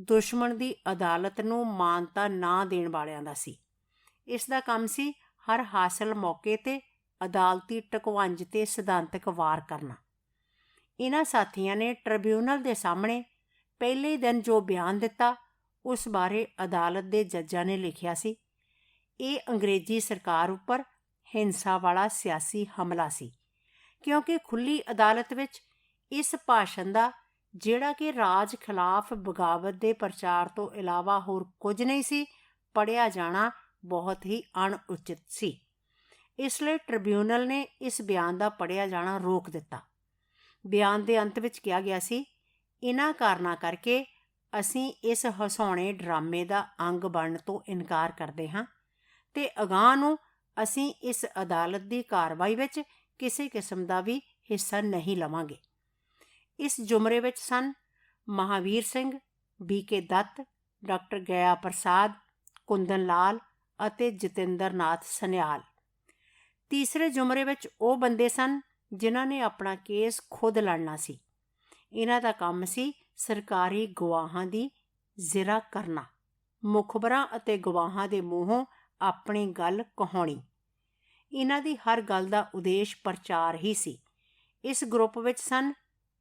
ਦੁਸ਼ਮਣ ਦੀ ਅਦਾਲਤ ਨੂੰ ਮਾਨਤਾ ਨਾ ਦੇਣ ਵਾਲਿਆਂ ਦਾ ਸੀ। ਇਸ ਦਾ ਕੰਮ ਸੀ ਹਰ ਹਾਸਲ ਮੌਕੇ 'ਤੇ ਅਦਾਲਤੀ ਟਕਵੰਜ 'ਤੇ ਸਿਧਾਂਤਕ ਵਾਰ ਕਰਨਾ। ਇਹਨਾਂ ਸਾਥੀਆਂ ਨੇ ਟ੍ਰਿਬਿਊਨਲ ਦੇ ਸਾਹਮਣੇ ਪਹਿਲੇ ਦਿਨ ਜੋ ਬਿਆਨ ਦਿੱਤਾ ਉਸ ਬਾਰੇ ਅਦਾਲਤ ਦੇ ਜੱਜਾਂ ਨੇ ਲਿਖਿਆ ਸੀ, ਇਹ ਅੰਗਰੇਜ਼ੀ ਸਰਕਾਰ ਉੱਪਰ ਹਿੰਸਾ ਵਾਲਾ ਸਿਆਸੀ ਹਮਲਾ ਸੀ, ਕਿਉਂਕਿ ਖੁੱਲ੍ਹੀ ਅਦਾਲਤ ਵਿੱਚ ਇਸ ਭਾਸ਼ਣ ਦਾ, ਜਿਹੜਾ ਕਿ ਰਾਜ ਖਿਲਾਫ ਬਗਾਵਤ ਦੇ ਪ੍ਰਚਾਰ ਤੋਂ ਇਲਾਵਾ ਹੋਰ ਕੁਝ ਨਹੀਂ ਸੀ, ਪੜ੍ਹਿਆ ਜਾਣਾ ਬਹੁਤ ਹੀ ਅਣਉਚਿਤ ਸੀ। ਇਸ ਲਈ ਟ੍ਰਿਬਿਊਨਲ ਨੇ ਇਸ ਬਿਆਨ ਦਾ ਪੜ੍ਹਿਆ ਜਾਣਾ ਰੋਕ ਦਿੱਤਾ। ਬਿਆਨ ਦੇ ਅੰਤ ਵਿੱਚ ਕਿਹਾ ਗਿਆ ਸੀ, ਇਹਨਾਂ ਕਾਰਨਾਂ ਕਰਕੇ ਅਸੀਂ ਇਸ ਹਸਾਉਣੇ ਡਰਾਮੇ ਦਾ ਅੰਗ ਬਣਨ ਤੋਂ ਇਨਕਾਰ ਕਰਦੇ ਹਾਂ ਤੇ ਅਗਾਂਹ ਨੂੰ ਅਸੀਂ ਇਸ ਅਦਾਲਤ ਦੀ ਕਾਰਵਾਈ ਵਿੱਚ ਕਿਸੇ ਕਿਸਮ ਦਾ ਵੀ ਹਿੱਸਾ ਨਹੀਂ ਲਵਾਂਗੇ। ਇਸ ਜ਼ੁਮਰੇ ਵਿੱਚ ਸਨ ਮਹਾਵੀਰ ਸਿੰਘ, BK ਦੱਤ, ਡਾਕਟਰ ਗਿਆ ਪ੍ਰਸਾਦ, ਕੁੰਦਨ ਲਾਲ ਅਤੇ ਜਤਿੰਦਰ ਨਾਥ ਸਨਿਆਲ। ਤੀਸਰੇ ਜ਼ੁਮਰੇ ਵਿੱਚ ਉਹ ਬੰਦੇ ਸਨ ਜਿਨ੍ਹਾਂ ਨੇ ਆਪਣਾ ਕੇਸ ਖੁਦ ਲੜਨਾ ਸੀ। ਇਹਨਾਂ ਦਾ ਕੰਮ ਸੀ ਸਰਕਾਰੀ ਗਵਾਹਾਂ ਦੀ ਜ਼ਿਰਾ ਕਰਨਾ, ਮੁਖਬਰਾਂ ਅਤੇ ਗਵਾਹਾਂ ਦੇ ਮੂੰਹੋਂ ਆਪਣੀ ਗੱਲ ਕਹਾਉਣੀ। ਇਹਨਾਂ ਦੀ ਹਰ ਗੱਲ ਦਾ ਉਦੇਸ਼ ਪ੍ਰਚਾਰ ਹੀ ਸੀ। ਇਸ ਗਰੁੱਪ ਵਿੱਚ ਸਨ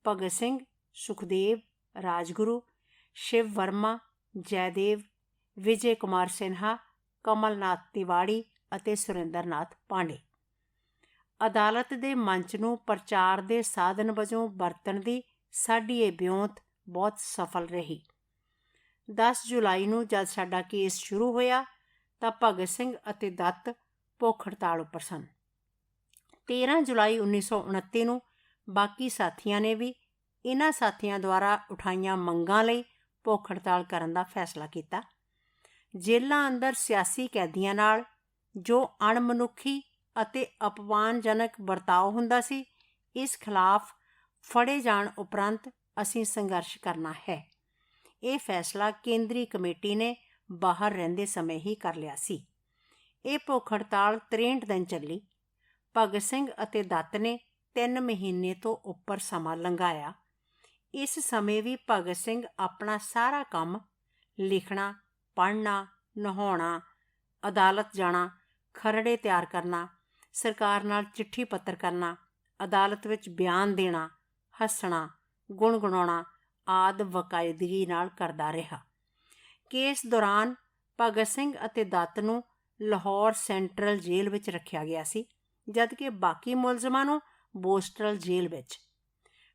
ਭਗਤ ਸਿੰਘ, ਸੁਖਦੇਵ, ਰਾਜਗੁਰੂ, ਸ਼ਿਵ ਵਰਮਾ, ਜੈਦੇਵ, ਵਿਜੇ ਕੁਮਾਰ ਸਿਨਹਾ, ਕਮਲਨਾਥ ਤਿਵਾੜੀ ਅਤੇ ਸੁਰਿੰਦਰ ਨਾਥ ਪਾਂਡੇ। ਅਦਾਲਤ ਦੇ ਮੰਚ ਨੂੰ ਪ੍ਰਚਾਰ ਦੇ ਸਾਧਨ ਵਜੋਂ ਵਰਤਣ ਦੀ ਸਾਡੀ ਇਹ ਵਿਉਂਤ ਬਹੁਤ ਸਫਲ ਰਹੀ। 10 ਜੁਲਾਈ ਨੂੰ ਜਦ ਸਾਡਾ ਕੇਸ ਸ਼ੁਰੂ ਹੋਇਆ ਤਾਂ ਭਗਤ ਸਿੰਘ ਅਤੇ ਦੱਤ ਭੁੱਖ ਹੜਤਾਲ ਉੱਪਰ ਸਨ। 13 ਜੁਲਾਈ 1929 ਨੂੰ ਬਾਕੀ ਸਾਥੀਆਂ ਨੇ ਵੀ ਇਹਨਾਂ ਸਾਥੀਆਂ ਦੁਆਰਾ ਉਠਾਈਆਂ ਮੰਗਾਂ ਲਈ ਭੁੱਖ ਹੜਤਾਲ ਕਰਨ ਦਾ ਫੈਸਲਾ ਕੀਤਾ। ਜੇਲ੍ਹਾਂ ਅੰਦਰ ਸਿਆਸੀ ਕੈਦੀਆਂ ਨਾਲ ਜੋ ਅਣਮਨੁੱਖੀ ਅਤੇ ਅਪਮਾਨਜਨਕ ਵਰਤਾਓ ਹੁੰਦਾ ਸੀ, ਇਸ ਖਿਲਾਫ ਫੜੇ ਜਾਣ ਉਪਰੰਤ ਅਸੀਂ ਸੰਘਰਸ਼ ਕਰਨਾ ਹੈ। ਇਹ ਫੈਸਲਾ ਕੇਂਦਰੀ ਕਮੇਟੀ ਨੇ ਬਾਹਰ ਰਹਿੰਦੇ ਸਮੇਂ ਹੀ ਕਰ ਲਿਆ ਸੀ। ਇਹ ਭੁੱਖ ਹੜਤਾਲ 63 ਦਿਨ ਚੱਲੀ। ਭਗਤ ਸਿੰਘ ਅਤੇ ਦੱਤ ਨੇ 3 ਮਹੀਨੇ ਤੋਂ ਉੱਪਰ ਸਮਾਂ ਲੰਘਾਇਆ। ਇਸ ਸਮੇਂ ਵੀ ਭਗਤ ਸਿੰਘ ਆਪਣਾ ਸਾਰਾ ਕੰਮ ਲਿਖਣਾ, ਪੜ੍ਹਨਾ, ਨਹਾਉਣਾ, ਅਦਾਲਤ ਜਾਣਾ, ਖਰੜੇ ਤਿਆਰ ਕਰਨਾ, ਸਰਕਾਰ ਨਾਲ ਚਿੱਠੀ ਪੱਤਰ ਕਰਨਾ, ਅਦਾਲਤ ਵਿੱਚ ਬਿਆਨ ਦੇਣਾ, ਹੱਸਣਾ, ਗੁਣਗੁਣਾਉਣਾ ਆਦਿ ਬਾਕਾਇਦਗੀ ਨਾਲ ਕਰਦਾ ਰਿਹਾ। ਕੇਸ ਦੌਰਾਨ ਭਗਤ ਸਿੰਘ ਅਤੇ ਦੱਤ ਨੂੰ ਲਾਹੌਰ ਸੈਂਟਰਲ ਜੇਲ੍ਹ ਵਿੱਚ ਰੱਖਿਆ ਗਿਆ ਸੀ, ਜਦਕਿ ਬਾਕੀ ਮੁਲਜ਼ਮਾਂ ਨੂੰ ਬੋਸਟਲ ਜੇਲ੍ਹ ਵਿੱਚ।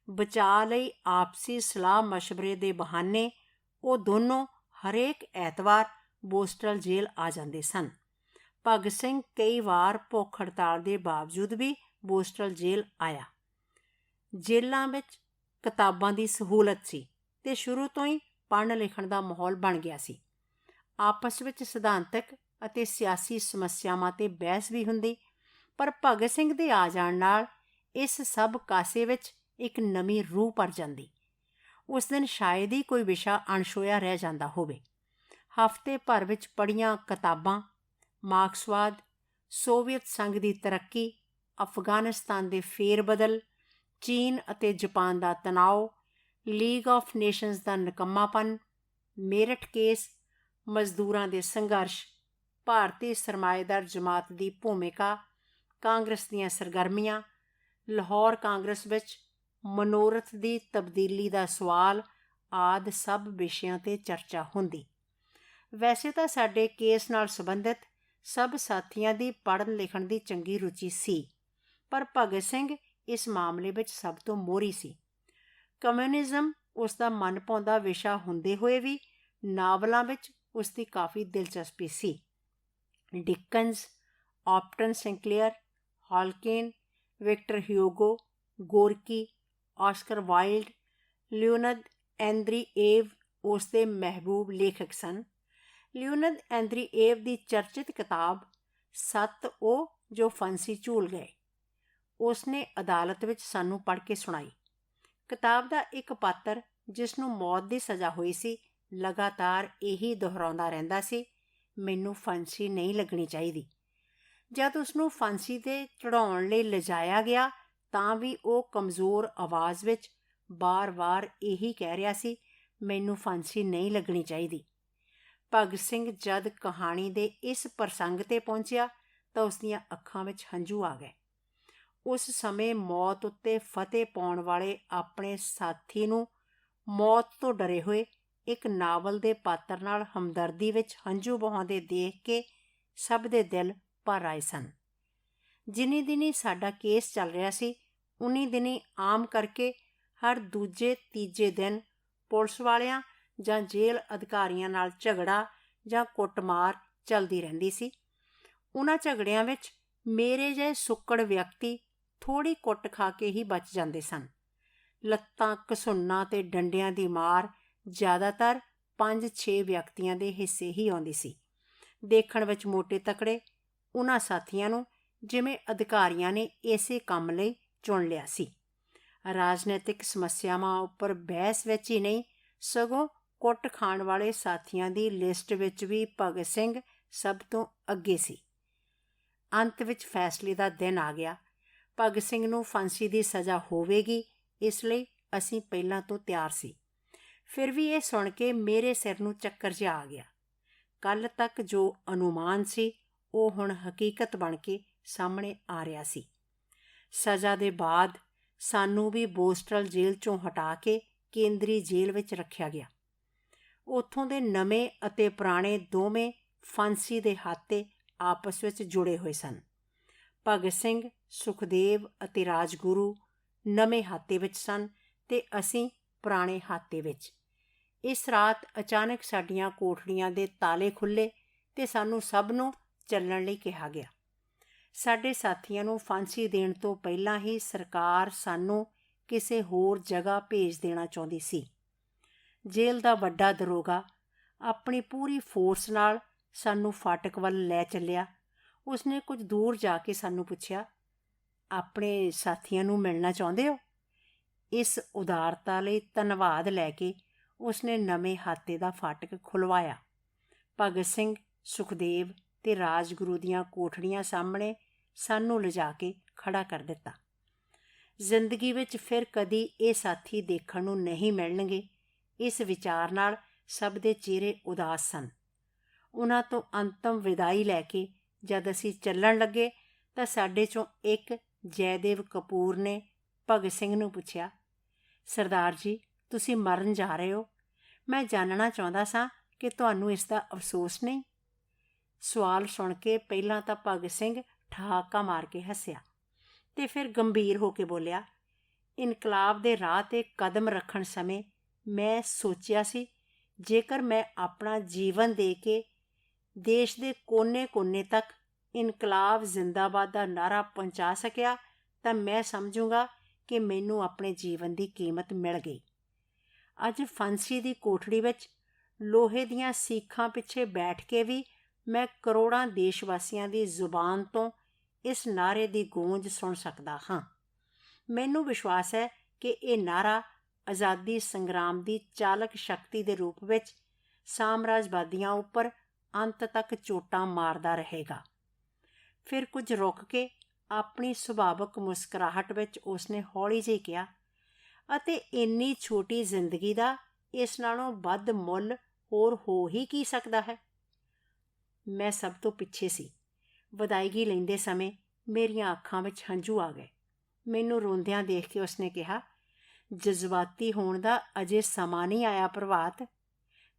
ਬਚਾਅ ਲਈ ਆਪਸੀ ਸਲਾਹ ਮਸ਼ਵਰੇ ਦੇ ਬਹਾਨੇ ਉਹ ਦੋਨੋਂ ਹਰੇਕ ਐਤਵਾਰ ਬੋਸਟਲ ਜੇਲ੍ਹ ਆ ਜਾਂਦੇ ਸਨ। ਭਗਤ ਸਿੰਘ ਕਈ ਵਾਰ ਭੁੱਖ ਹੜਤਾਲ ਦੇ ਬਾਵਜੂਦ ਵੀ ਬੋਸਟਲ ਜੇਲ੍ਹ ਆਇਆ। ਜੇਲ੍ਹਾਂ ਵਿੱਚ ਕਿਤਾਬਾਂ ਦੀ ਸਹੂਲਤ ਸੀ ਅਤੇ ਸ਼ੁਰੂ ਤੋਂ ਹੀ ਪੜ੍ਹਨ ਲਿਖਣ ਦਾ ਮਾਹੌਲ ਬਣ ਗਿਆ ਸੀ। ਆਪਸ ਵਿੱਚ ਸਿਧਾਂਤਕ ਅਤੇ ਸਿਆਸੀ ਸਮੱਸਿਆਵਾਂ 'ਤੇ ਬਹਿਸ ਵੀ ਹੁੰਦੀ, ਪਰ ਭਗਤ ਸਿੰਘ ਦੇ ਆ ਜਾਣ ਨਾਲ ਇਸ ਸਭ ਕਾਸੇ ਵਿੱਚ ਇੱਕ ਨਵੀਂ ਰੂਹ ਭਰ ਜਾਂਦੀ। ਉਸ ਦਿਨ ਸ਼ਾਇਦ ਹੀ ਕੋਈ ਵਿਸ਼ਾ ਅਣਛੋਇਆ ਰਹਿ ਜਾਂਦਾ ਹੋਵੇ। ਹਫ਼ਤੇ ਭਰ ਵਿੱਚ ਪੜ੍ਹੀਆਂ ਕਿਤਾਬਾਂ, ਮਾਰਕਸਵਾਦ, ਸੋਵੀਅਤ ਸੰਘ ਦੀ ਤਰੱਕੀ, ਅਫਗਾਨਿਸਤਾਨ ਦੇ ਫੇਰ-ਬਦਲ, ਚੀਨ ਅਤੇ ਜਾਪਾਨ ਦਾ ਤਣਾਅ, ਲੀਗ ਆਫ ਨੇਸ਼ਨਜ਼ ਦਾ ਨਿਕੰਮਾਪਨ, ਮੇਰਠ ਕੇਸ, ਮਜ਼ਦੂਰਾਂ ਦੇ ਸੰਘਰਸ਼, ਭਾਰਤੀ ਸਰਮਾਏਦਾਰ ਜਮਾਤ ਦੀ ਭੂਮਿਕਾ, ਕਾਂਗਰਸ ਦੀਆਂ ਸਰਗਰਮੀਆਂ, ਲਾਹੌਰ ਕਾਂਗਰਸ ਵਿੱਚ ਮਨੋਰਥ ਦੀ ਤਬਦੀਲੀ ਦਾ ਸਵਾਲ ਆਦਿ ਸਭ ਵਿਸ਼ਿਆਂ 'ਤੇ ਚਰਚਾ ਹੁੰਦੀ। ਵੈਸੇ ਤਾਂ ਸਾਡੇ ਕੇਸ ਨਾਲ ਸੰਬੰਧਿਤ ਸਭ ਸਾਥੀਆਂ ਦੀ ਪੜ੍ਹਨ ਲਿਖਣ ਦੀ ਚੰਗੀ ਰੁਚੀ ਸੀ, ਪਰ ਭਗਤ ਸਿੰਘ ਇਸ ਮਾਮਲੇ ਵਿੱਚ ਸਭ ਤੋਂ ਮੋਹਰੀ ਸੀ। ਕਮਿਊਨਿਜ਼ਮ ਉਸ ਦਾ ਮਨਭਾਉਂਦਾ ਵਿਸ਼ਾ ਹੁੰਦੇ ਹੋਏ ਵੀ ਨਾਵਲਾਂ ਵਿੱਚ ਉਸ ਦੀ ਕਾਫੀ ਦਿਲਚਸਪੀ ਸੀ। Dickens, Upton Sinclair, Hall Caine, Victor Hugo, Gorky, Oscar Wilde, Leonid Andreyev ਉਸ ਦੇ ਮਹਿਬੂਬ ਲੇਖਕ ਸਨ। ਲਿਓਨਦ ਐਂਦਰੀਏਵ ਦੀ ਚਰਚਿਤ ਕਿਤਾਬ 7 ਉਹ ਜੋ ਫਾਂਸੀ ਝੂਲ ਗਏ ਉਸ ਨੇ ਅਦਾਲਤ ਵਿੱਚ ਸਾਨੂੰ ਪੜ੍ਹ ਕੇ ਸੁਣਾਈ। ਕਿਤਾਬ ਦਾ ਇੱਕ ਪਾਤਰ ਜਿਸ ਨੂੰ ਮੌਤ ਦੀ ਸਜ਼ਾ ਹੋਈ ਸੀ ਲਗਾਤਾਰ ਇਹੀ ਦੁਹਰਾਉਂਦਾ ਰਹਿੰਦਾ ਸੀ, ਮੈਨੂੰ ਫਾਂਸੀ ਨਹੀਂ ਲੱਗਣੀ ਚਾਹੀਦੀ। ਜਦ ਉਸਨੂੰ ਫਾਂਸੀ 'ਤੇ ਚੜ੍ਹਾਉਣ ਲਈ ਲਿਜਾਇਆ ਗਿਆ ਤਾਂ ਵੀ ਉਹ ਕਮਜ਼ੋਰ ਆਵਾਜ਼ ਵਿੱਚ ਬਾਰ-ਬਾਰ ਇਹੀ ਕਹਿ ਰਿਹਾ ਸੀ, ਮੈਨੂੰ ਫਾਂਸੀ ਨਹੀਂ ਲੱਗਣੀ ਚਾਹੀਦੀ। ਭਗਤ ਸਿੰਘ ਜਦ ਕਹਾਣੀ ਦੇ ਇਸ ਪ੍ਰਸੰਗ 'ਤੇ ਪਹੁੰਚਿਆ ਤਾਂ ਉਸਦੀਆਂ ਅੱਖਾਂ ਵਿੱਚ ਹੰਝੂ ਆ ਗਏ। ਉਸ ਸਮੇਂ ਮੌਤ ਉੱਤੇ ਫਤਿਹ ਪਾਉਣ ਵਾਲੇ ਆਪਣੇ ਸਾਥੀ ਨੂੰ ਮੌਤ ਤੋਂ ਡਰੇ ਹੋਏ ਇੱਕ ਨਾਵਲ ਦੇ ਪਾਤਰ ਨਾਲ ਹਮਦਰਦੀ ਵਿੱਚ ਹੰਝੂ ਵਹਾਉਂਦੇ ਦੇਖ ਕੇ ਸਭ ਦੇ ਦਿਲ ਭਰ ਆਏ ਸਨ। ਜਿੰਨੀ ਦਿਨੀ ਸਾਡਾ ਕੇਸ ਚੱਲ ਰਿਹਾ ਸੀ, ਉਨੀ ਦਿਨੀ ਆਮ ਕਰਕੇ ਹਰ ਦੂਜੇ ਤੀਜੇ ਦਿਨ ਪੁਲਿਸ ਵਾਲਿਆਂ ਜਾਂ ਜੇਲ੍ਹ ਅਧਿਕਾਰੀਆਂ ਨਾਲ ਝਗੜਾ ਜਾਂ ਕੁੱਟਮਾਰ ਚੱਲਦੀ ਰਹਿੰਦੀ ਸੀ। ਉਹਨਾਂ ਝਗੜਿਆਂ ਵਿੱਚ ਮੇਰੇ ਜਿਹੇ ਸੁੱਕੜ ਵਿਅਕਤੀ ਥੋੜ੍ਹੀ ਕੁੱਟ ਖਾ ਕੇ ਹੀ ਬਚ ਜਾਂਦੇ ਸਨ। ਲੱਤਾਂ, ਘਸੁੰਨਾਂ ਤੇ ਡੰਡਿਆਂ ਦੀ ਮਾਰ ਜ਼ਿਆਦਾਤਰ 5-6 ਵਿਅਕਤੀਆਂ ਦੇ ਹਿੱਸੇ ਹੀ ਆਉਂਦੀ ਸੀ। ਦੇਖਣ ਵਿੱਚ ਮੋਟੇ ਤਕੜੇ, ਉਹਨਾਂ ਸਾਥੀਆਂ ਨੂੰ ਜਿਵੇਂ ਅਧਿਕਾਰੀਆਂ ਨੇ ਇਸੇ ਕੰਮ ਲਈ ਚੁਣ ਲਿਆ ਸੀ। ਰਾਜਨੀਤਿਕ ਸਮੱਸਿਆਵਾਂ ਉੱਪਰ ਬਹਿਸ ਵਿੱਚ ਹੀ ਨਹੀਂ, ਸਗੋਂ ਕੁੱਟ ਖਾਣ ਵਾਲੇ ਸਾਥੀਆਂ ਦੀ ਲਿਸਟ ਵਿੱਚ ਵੀ ਭਗਤ ਸਿੰਘ ਸਭ ਤੋਂ ਅੱਗੇ ਸੀ। ਅੰਤ ਵਿੱਚ ਫੈਸਲੇ ਦਾ ਦਿਨ ਆ ਗਿਆ। ਭਗਤ ਸਿੰਘ ਨੂੰ ਫਾਂਸੀ ਦੀ ਸਜ਼ਾ ਹੋਵੇਗੀ, ਇਸ ਲਈ ਅਸੀਂ ਪਹਿਲਾਂ ਤੋਂ ਤਿਆਰ ਸੀ। ਫਿਰ ਵੀ ਇਹ ਸੁਣ ਕੇ ਮੇਰੇ ਸਿਰ ਨੂੰ ਚੱਕਰ ਜਿਹਾ ਆ ਗਿਆ। ਕੱਲ੍ਹ ਤੱਕ ਜੋ ਅਨੁਮਾਨ ਸੀ ਉਹ ਹੁਣ ਹਕੀਕਤ ਬਣ ਕੇ ਸਾਹਮਣੇ ਆ ਰਿਹਾ ਸੀ। ਸਜ਼ਾ ਦੇ ਬਾਅਦ ਸਾਨੂੰ ਵੀ ਬੋਸਟਲ ਜੇਲ੍ਹ 'ਚੋਂ ਹਟਾ ਕੇ ਕੇਂਦਰੀ ਜੇਲ੍ਹ ਵਿੱਚ ਰੱਖਿਆ ਗਿਆ। ਉੱਥੋਂ ਦੇ ਨਵੇਂ ਅਤੇ ਪੁਰਾਣੇ ਦੋਵੇਂ ਫਾਂਸੀ ਦੇ ਹਾਤੇ ਆਪਸ ਵਿੱਚ ਜੁੜੇ ਹੋਏ ਸਨ। ਭਗਤ ਸਿੰਘ, ਸੁਖਦੇਵ ਅਤੇ ਰਾਜਗੁਰੂ ਨਵੇਂ ਹਾਤੇ ਵਿੱਚ ਸਨ ਤੇ ਅਸੀਂ ਪੁਰਾਣੇ ਹਾਤੇ ਵਿੱਚ। ਇਸ ਰਾਤ ਅਚਾਨਕ ਸਾਡੀਆਂ ਕੋਠੜੀਆਂ ਦੇ ਤਾਲੇ ਖੁੱਲ੍ਹੇ ਤੇ ਸਾਨੂੰ ਸਭ ਨੂੰ ਚੱਲਣ ਲਈ ਕਿਹਾ ਗਿਆ। ਸਾਡੇ ਸਾਥੀਆਂ ਨੂੰ ਫਾਂਸੀ ਦੇਣ ਤੋਂ ਪਹਿਲਾਂ ਹੀ ਸਰਕਾਰ ਸਾਨੂੰ ਕਿਸੇ ਹੋਰ ਜਗ੍ਹਾ ਭੇਜ ਦੇਣਾ ਚਾਹੁੰਦੀ ਸੀ। ਜੇਲ੍ਹ ਦਾ ਵੱਡਾ ਦਰੋਗਾ ਆਪਣੀ ਪੂਰੀ ਫੋਰਸ ਨਾਲ ਸਾਨੂੰ ਫਾਟਕ ਵੱਲ ਲੈ ਚੱਲਿਆ। ਉਸਨੇ ਕੁਝ ਦੂਰ ਜਾ ਕੇ ਸਾਨੂੰ ਪੁੱਛਿਆ, ਆਪਣੇ ਸਾਥੀਆਂ ਨੂੰ ਮਿਲਣਾ ਚਾਹੁੰਦੇ ਹੋ? ਇਸ ਉਦਾਰਤਾ ਲਈ ਧੰਨਵਾਦ ਲੈ ਕੇ ਉਸਨੇ ਨਵੇਂ ਹਾਤੇ ਦਾ ਫਾਟਕ ਖੁਲਵਾਇਆ। ਭਗਤ ਸਿੰਘ, ਸੁਖਦੇਵ ਤੇ ਰਾਜਗੁਰੂ ਦੀਆਂ ਕੋਠੜੀਆਂ ਸਾਹਮਣੇ ਸਾਨੂੰ ਲਿਜਾ ਕੇ ਖੜਾ ਕਰ ਦਿੱਤਾ। ਜ਼ਿੰਦਗੀ ਵਿੱਚ ਫਿਰ ਕਦੀ ਇਹ ਸਾਥੀ ਦੇਖਣ ਨੂੰ ਨਹੀਂ ਮਿਲਣਗੇ, ਇਸ ਵਿਚਾਰ ਨਾਲ ਸਭ ਦੇ ਚਿਹਰੇ ਉਦਾਸ ਸਨ। ਉਹਨਾਂ ਤੋਂ ਅੰਤਮ ਵਿਦਾਈ ਲੈ ਕੇ ਜਦ ਅਸੀਂ ਚੱਲਣ ਲੱਗੇ ਤਾਂ ਸਾਡੇ 'ਚੋਂ ਇੱਕ ਜੈਦੇਵ ਕਪੂਰ ਨੇ ਭਗਤ ਸਿੰਘ ਨੂੰ ਪੁੱਛਿਆ, ਸਰਦਾਰ ਜੀ, ਤੁਸੀਂ ਮਰਨ ਜਾ ਰਹੇ ਹੋ। ਮੈਂ ਜਾਣਨਾ ਚਾਹੁੰਦਾ ਸਾਂ ਕਿ ਤੁਹਾਨੂੰ ਇਸ ਦਾ ਅਫਸੋਸ ਨਹੀਂ। ਸਵਾਲ ਸੁਣ ਕੇ ਪਹਿਲਾਂ ਤਾਂ ਭਗਤ ਸਿੰਘ ਠਹਾਕਾ ਮਾਰ ਕੇ ਹੱਸਿਆ ਤੇ ਫਿਰ ਗੰਭੀਰ ਹੋ ਕੇ ਬੋਲਿਆ, ਇਨਕਲਾਬ ਦੇ ਰਾਹ 'ਤੇ ਕਦਮ ਰੱਖਣ ਸਮੇਂ ਮੈਂ ਸੋਚਿਆ ਸੀ, ਜੇਕਰ ਮੈਂ ਆਪਣਾ ਜੀਵਨ ਦੇ ਕੇ ਦੇਸ਼ ਦੇ ਕੋਨੇ-ਕੋਨੇ ਤੱਕ ਇਨਕਲਾਬ ਜ਼ਿੰਦਾਬਾਦ ਦਾ ਨਾਅਰਾ ਪਹੁੰਚਾ ਸਕਿਆ ਤਾਂ ਮੈਂ ਸਮਝੂੰਗਾ ਕਿ ਮੈਨੂੰ ਆਪਣੇ ਜੀਵਨ ਦੀ ਕੀਮਤ ਮਿਲ ਗਈ। ਅੱਜ ਫਾਂਸੀ ਦੀ ਕੋਠੜੀ ਵਿੱਚ ਲੋਹੇ ਦੀਆਂ ਸੀਖਾਂ ਪਿੱਛੇ ਬੈਠ ਕੇ ਵੀ ਮੈਂ ਕਰੋੜਾਂ ਦੇਸ਼ ਵਾਸੀਆਂ ਦੀ ਜ਼ੁਬਾਨ ਤੋਂ ਇਸ ਨਾਅਰੇ ਦੀ ਗੂੰਜ ਸੁਣ ਸਕਦਾ ਹਾਂ। ਮੈਨੂੰ ਵਿਸ਼ਵਾਸ ਹੈ ਕਿ ਇਹ ਨਾਅਰਾ ਆਜ਼ਾਦੀ ਸੰਗਰਾਮ ਦੀ ਚਾਲਕ ਸ਼ਕਤੀ ਦੇ ਰੂਪ ਵਿੱਚ ਸਾਮਰਾਜਵਾਦੀਆਂ ਉੱਪਰ ਅੰਤ ਤੱਕ ਚੋਟਾਂ ਮਾਰਦਾ ਰਹੇਗਾ। ਫਿਰ ਕੁਝ ਰੁਕ ਕੇ ਆਪਣੀ ਸੁਭਾਵਕ ਮੁਸਕਰਾਹਟ ਵਿੱਚ ਉਸਨੇ ਹੌਲੀ ਜਿਹੀ ਕਿਹਾ, ਅਤੇ ਇੰਨੀ ਛੋਟੀ ਜ਼ਿੰਦਗੀ ਦਾ ਇਸ ਨਾਲੋਂ ਵੱਧ ਮੁੱਲ ਹੋਰ ਹੋ ਹੀ ਕੀ ਸਕਦਾ ਹੈ। ਮੈਂ ਸਭ ਤੋਂ ਪਿੱਛੇ ਸੀ। ਵਿਦਾਇਗੀ ਲੈਂਦੇ ਸਮੇਂ ਮੇਰੀਆਂ ਅੱਖਾਂ ਵਿੱਚ ਹੰਝੂ ਆ ਗਏ। ਮੈਨੂੰ ਰੋਂਦਿਆਂ ਦੇਖ ਕੇ ਉਸਨੇ ਕਿਹਾ, ਜਜ਼ਬਾਤੀ ਹੋਣ ਦਾ ਅਜੇ ਸਮਾਂ ਨਹੀਂ ਆਇਆ ਪ੍ਰਭਾਤ।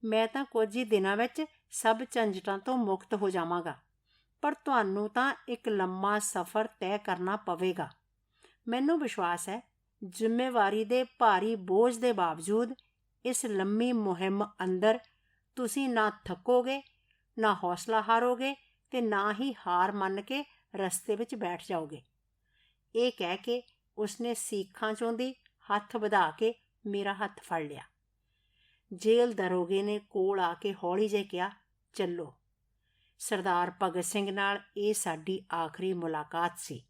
ਮੈਂ ਤਾਂ ਕੁਝ ਹੀ ਦਿਨਾਂ ਵਿੱਚ ਸਭ ਝੰਜਟਾਂ ਤੋਂ ਮੁਕਤ ਹੋ ਜਾਵਾਂਗਾ, ਪਰ ਤੁਹਾਨੂੰ ਤਾਂ ਇੱਕ ਲੰਮਾ ਸਫ਼ਰ ਤੈਅ ਕਰਨਾ ਪਵੇਗਾ। ਮੈਨੂੰ ਵਿਸ਼ਵਾਸ ਹੈ ਜ਼ਿੰਮੇਵਾਰੀ ਦੇ ਭਾਰੀ ਬੋਝ ਦੇ ਬਾਵਜੂਦ ਇਸ ਲੰਮੀ ਮੁਹਿੰਮ ਅੰਦਰ ਤੁਸੀਂ ਨਾ ਥੱਕੋਗੇ, ਨਾ ਹੌਸਲਾ ਹਾਰੋਗੇ ਤੇ ਨਾ ਹੀ ਹਾਰ ਮੰਨ ਕੇ ਰਸਤੇ ਵਿੱਚ ਬੈਠ ਜਾਓਗੇ। ਇਹ ਕਹਿ ਕੇ ਉਸਨੇ ਸੀਖਾਂ 'ਚੋਂ ਦੀ ਹੱਥ ਵਧਾ ਕੇ ਮੇਰਾ ਹੱਥ ਫੜ ਲਿਆ। ਜੇਲ੍ਹ ਦਰੋਗੇ ਨੇ ਕੋਲ ਆ ਕੇ ਹੌਲੀ ਜਿਹੇ ਕਿਹਾ, ਚੱਲੋ। ਸਰਦਾਰ ਭਗਤ ਸਿੰਘ ਨਾਲ ਇਹ ਸਾਡੀ ਆਖਰੀ ਮੁਲਾਕਾਤ ਸੀ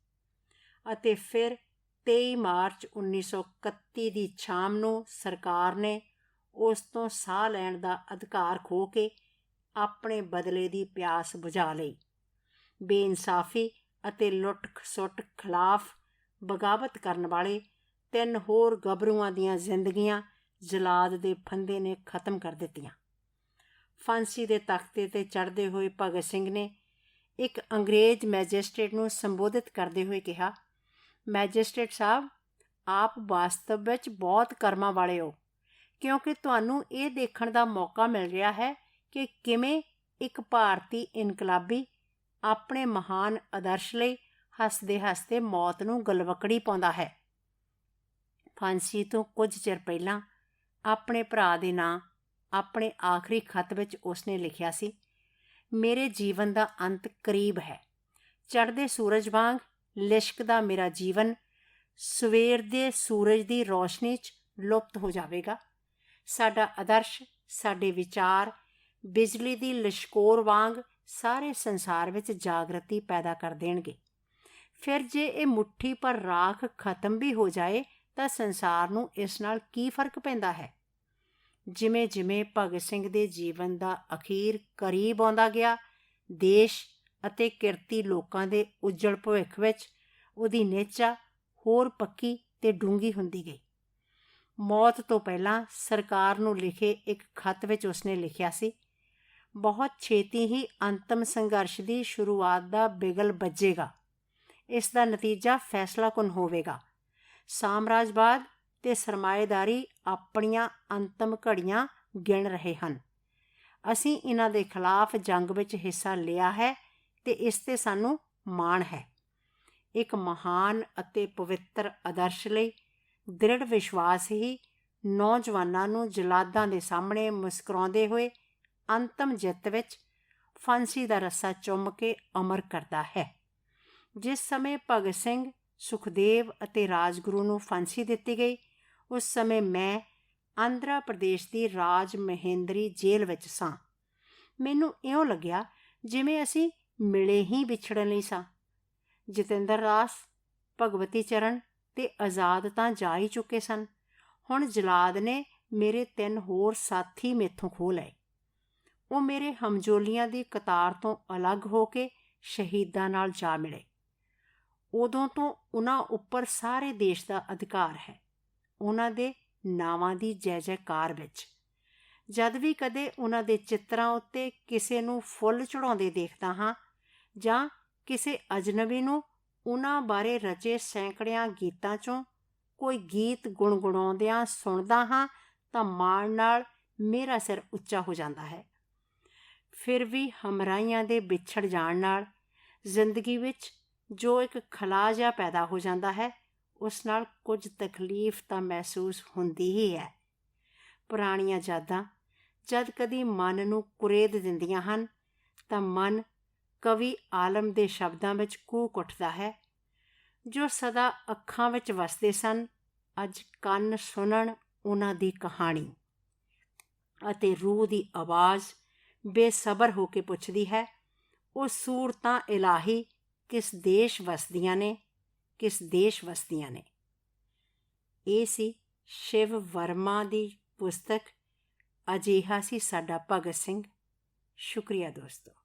ਅਤੇ ਫਿਰ 23 ਮਾਰਚ 1931 ਦੀ ਸ਼ਾਮ ਨੂੰ ਸਰਕਾਰ ਨੇ ਉਸ ਤੋਂ ਸਾਹ ਲੈਣ ਦਾ ਅਧਿਕਾਰ ਖੋਹ ਕੇ ਆਪਣੇ ਬਦਲੇ ਦੀ ਪਿਆਸ ਬੁਝਾ ਲਈ। ਬੇਇਨਸਾਫੀ ਅਤੇ ਲੁੱਟ-ਖਸੁੱਟ ਖਿਲਾਫ ਬਗਾਵਤ ਕਰਨ ਵਾਲੇ 3 ਹੋਰ ਗੱਭਰੂਆਂ ਦੀਆਂ ਜ਼ਿੰਦਗੀਆਂ ਜਲਾਦ ਦੇ ਫੰਦੇ ਨੇ ਖਤਮ ਕਰ ਦਿੱਤੀਆਂ। ਫਾਂਸੀ ਦੇ ਤਖ਼ਤੇ 'ਤੇ ਚੜ੍ਹਦੇ ਹੋਏ ਭਗਤ ਸਿੰਘ ਨੇ ਇੱਕ ਅੰਗਰੇਜ਼ ਮੈਜਿਸਟਰੇਟ ਨੂੰ ਸੰਬੋਧਿਤ ਕਰਦੇ ਹੋਏ ਕਿਹਾ, ਮੈਜਿਸਟਰੇਟ ਸਾਹਿਬ, ਆਪ ਵਾਸਤਵ ਵਿੱਚ ਬਹੁਤ ਕਰਮਾਂ ਵਾਲੇ ਹੋ, ਕਿਉਂਕਿ ਤੁਹਾਨੂੰ ਇਹ ਦੇਖਣ ਦਾ ਮੌਕਾ ਮਿਲ ਰਿਹਾ ਹੈ ਕਿ ਕਿਵੇਂ ਇੱਕ ਭਾਰਤੀ ਇਨਕਲਾਬੀ ਆਪਣੇ ਮਹਾਨ ਆਦਰਸ਼ ਲਈ ਹੱਸਦੇ-ਹੱਸਦੇ ਮੌਤ ਨੂੰ ਗਲਵਕੜੀ ਪਾਉਂਦਾ ਹੈ। ਫਾਂਸੀ ਤੋਂ ਕੁਝ ਚਿਰ ਪਹਿਲਾਂ ਆਪਣੇ ਭਰਾ ਦੇ ਨਾਂ ਆਪਣੇ ਆਖਰੀ ਖੱਤ ਵਿੱਚ ਉਸਨੇ ਲਿਖਿਆ ਸੀ, ਮੇਰੇ ਜੀਵਨ ਦਾ ਅੰਤ ਕਰੀਬ ਹੈ। ਚੜ੍ਹਦੇ ਸੂਰਜ ਵਾਂਗ ਲਿਸ਼ਕਦਾ ਮੇਰਾ ਜੀਵਨ ਸਵੇਰ ਦੇ ਸੂਰਜ ਦੀ ਰੌਸ਼ਨੀ 'ਚ ਲੁਪਤ ਹੋ ਜਾਵੇਗਾ। ਸਾਡਾ ਆਦਰਸ਼, ਸਾਡੇ ਵਿਚਾਰ ਬਿਜਲੀ ਦੀ ਲਿਸ਼ਕੋਰ ਵਾਂਗ ਸਾਰੇ ਸੰਸਾਰ ਵਿੱਚ ਜਾਗਰਤੀ ਪੈਦਾ ਕਰ ਦੇਣਗੇ। ਫਿਰ ਜੇ ਇਹ ਮੁੱਠੀ ਪਰ ਰਾਖ ਖਤਮ ਵੀ ਹੋ ਜਾਏ ਤਾਂ ਸੰਸਾਰ ਨੂੰ ਇਸ ਨਾਲ ਕੀ ਫਰਕ ਪੈਂਦਾ ਹੈ? ਜਿਵੇਂ ਜਿਵੇਂ ਭਗਤ ਸਿੰਘ ਦੇ ਜੀਵਨ ਦਾ ਅਖੀਰ ਕਰੀਬ ਆਉਂਦਾ ਗਿਆ, ਦੇਸ਼ ਅਤੇ ਕਿਰਤੀ ਲੋਕਾਂ ਦੇ ਉੱਜਲ ਭਵਿੱਖ ਵਿੱਚ ਉਹਦੀ ਨਿਹਚਾ ਹੋਰ ਪੱਕੀ ਤੇ ਡੂੰਘੀ ਹੁੰਦੀ ਗਈ। ਮੌਤ ਤੋਂ ਪਹਿਲਾਂ ਸਰਕਾਰ ਨੂੰ ਲਿਖੇ ਇੱਕ ਖੱਤ ਵਿੱਚ ਉਸਨੇ ਲਿਖਿਆ ਸੀ, ਬਹੁਤ ਛੇਤੀ ਹੀ ਅੰਤਮ ਸੰਘਰਸ਼ ਦੀ ਸ਼ੁਰੂਆਤ ਦਾ ਬਿਗਲ ਵੱਜੇਗਾ। ਇਸ ਦਾ ਨਤੀਜਾ ਫੈਸਲਾਕੁਨ ਹੋਵੇਗਾ। ਸਾਮਰਾਜਵਾਦ ਤੇ ਸਰਮਾਏਦਾਰੀ ਆਪਣੀਆਂ ਅੰਤਮ ਘੜੀਆਂ ਗਿਣ ਰਹੇ ਹਨ। ਅਸੀਂ ਇਹਨਾਂ ਦੇ ਖਿਲਾਫ ਜੰਗ ਵਿੱਚ ਹਿੱਸਾ ਲਿਆ ਹੈ ਤੇ ਇਸ 'ਤੇ ਸਾਨੂੰ ਮਾਣ ਹੈ। ਇੱਕ ਮਹਾਨ ਅਤੇ ਪਵਿੱਤਰ ਆਦਰਸ਼ ਲਈ ਦ੍ਰਿੜ ਵਿਸ਼ਵਾਸ ਹੀ ਨੌਜਵਾਨਾਂ ਨੂੰ ਜਲਾਦਾਂ ਦੇ ਸਾਹਮਣੇ ਮੁਸਕਰਾਉਂਦੇ ਹੋਏ ਅੰਤਮ ਜਿੱਤ ਵਿੱਚ ਫਾਂਸੀ ਦਾ ਰੱਸਾ ਚੁੰਮ ਕੇ ਅਮਰ ਕਰਦਾ ਹੈ। ਜਿਸ ਸਮੇਂ ਭਗਤ ਸਿੰਘ, ਸੁਖਦੇਵ ਅਤੇ ਰਾਜਗੁਰੂ ਨੂੰ ਫਾਂਸੀ ਦਿੱਤੀ ਗਈ, ਉਸ ਸਮੇਂ ਮੈਂ ਆਂਧਰਾ ਪ੍ਰਦੇਸ਼ ਦੀ ਰਾਜ ਮਹੇਂਦਰੀ ਜੇਲ੍ਹ ਵਿੱਚ ਸਾਂ। ਮੈਨੂੰ ਇਉਂ ਲੱਗਿਆ ਜਿਵੇਂ ਅਸੀਂ ਮਿਲੇ ਹੀ ਵਿਛੜਨ ਲਈ ਸਾਂ। ਜਤਿੰਦਰ ਦਾਸ, ਭਗਵਤੀ ਚਰਨ ਤੇ ਆਜ਼ਾਦ ਤਾਂ ਜਾ ਹੀ ਚੁੱਕੇ ਸਨ। ਹੁਣ ਜਲਾਦ ਨੇ ਮੇਰੇ 3 ਹੋਰ ਸਾਥੀ ਮੈਥੋਂ ਖੋਹ ਲਏ। ਉਹ ਮੇਰੇ ਹਮਜੋਲੀਆਂ ਦੀ ਕਤਾਰ ਤੋਂ ਅਲੱਗ ਹੋ ਕੇ ਸ਼ਹੀਦਾਂ ਨਾਲ ਜਾ ਮਿਲੇ। ਉਦੋਂ ਤੋਂ ਉਹਨਾਂ ਉੱਪਰ ਸਾਰੇ ਦੇਸ਼ ਦਾ ਅਧਿਕਾਰ ਹੈ, ਉਹਨਾਂ ਦੇ ਨਾਵਾਂ ਦੀ ਜੈ ਜੈਕਾਰ ਵਿੱਚ। ਜਦ ਵੀ ਕਦੇ ਉਹਨਾਂ ਦੇ ਚਿੱਤਰਾਂ ਉੱਤੇ ਕਿਸੇ ਨੂੰ ਫੁੱਲ ਚੜਾਉਂਦੇ ਦੇਖਦਾ ਹਾਂ ਜਾਂ ਕਿਸੇ ਅਜਨਬੀ ਨੂੰ ਉਹਨਾਂ ਬਾਰੇ ਰਚੇ ਸੈਂਕੜਿਆਂ ਗੀਤਾਂ 'ਚੋਂ ਕੋਈ ਗੀਤ ਗੁਣਗੁਣਾਉਂਦਿਆਂ ਸੁਣਦਾ ਹਾਂ ਤਾਂ ਮਾਣ ਨਾਲ ਮੇਰਾ ਸਿਰ ਉੱਚਾ ਹੋ ਜਾਂਦਾ ਹੈ। ਫਿਰ ਵੀ ਹਮਰਾਹੀਆਂ ਦੇ ਵਿਛੜ ਜਾਣ ਨਾਲ ਜ਼ਿੰਦਗੀ ਵਿੱਚ ਜੋ ਇੱਕ ਖਲਾ ਜਿਹਾ ਪੈਦਾ ਹੋ ਜਾਂਦਾ ਹੈ, ਉਸ ਨਾਲ ਕੁਝ ਤਕਲੀਫ ਤਾਂ ਮਹਿਸੂਸ ਹੁੰਦੀ ਹੀ ਹੈ। ਪੁਰਾਣੀਆਂ ਯਾਦਾਂ ਜਦ ਕਦੀ ਮਨ ਨੂੰ ਕੁਰੇਦ ਦਿੰਦੀਆਂ ਹਨ ਤਾਂ ਮਨ ਕਵੀ ਆਲਮ ਦੇ ਸ਼ਬਦਾਂ ਵਿੱਚ ਕੂਕ ਉੱਠਦਾ ਹੈ, ਜੋ ਸਦਾ ਅੱਖਾਂ ਵਿੱਚ ਵਸਦੇ ਸਨ, ਅੱਜ ਕੰਨ ਸੁਣਨ ਉਹਨਾਂ ਦੀ ਕਹਾਣੀ। ਅਤੇ ਰੂਹ ਦੀ ਆਵਾਜ਼ ਬੇਸਬਰ ਹੋ ਕੇ ਪੁੱਛਦੀ ਹੈ, ਉਹ ਸੂਰਤਾਂ ਇਲਾਹੀ ਕਿਸ ਦੇਸ਼ ਵਸਦੀਆਂ ਨੇ, ਕਿਸ ਦੇਸ਼ ਵਸਦੀਆਂ ਨੇ। ਇਹ ਸੀ ਸ਼ਿਵ ਵਰਮਾ ਦੀ ਪੁਸਤਕ ਅਜਿਹਾ ਸੀ ਸਾਡਾ ਭਗਤ ਸਿੰਘ। ਸ਼ੁਕਰੀਆ ਦੋਸਤੋ।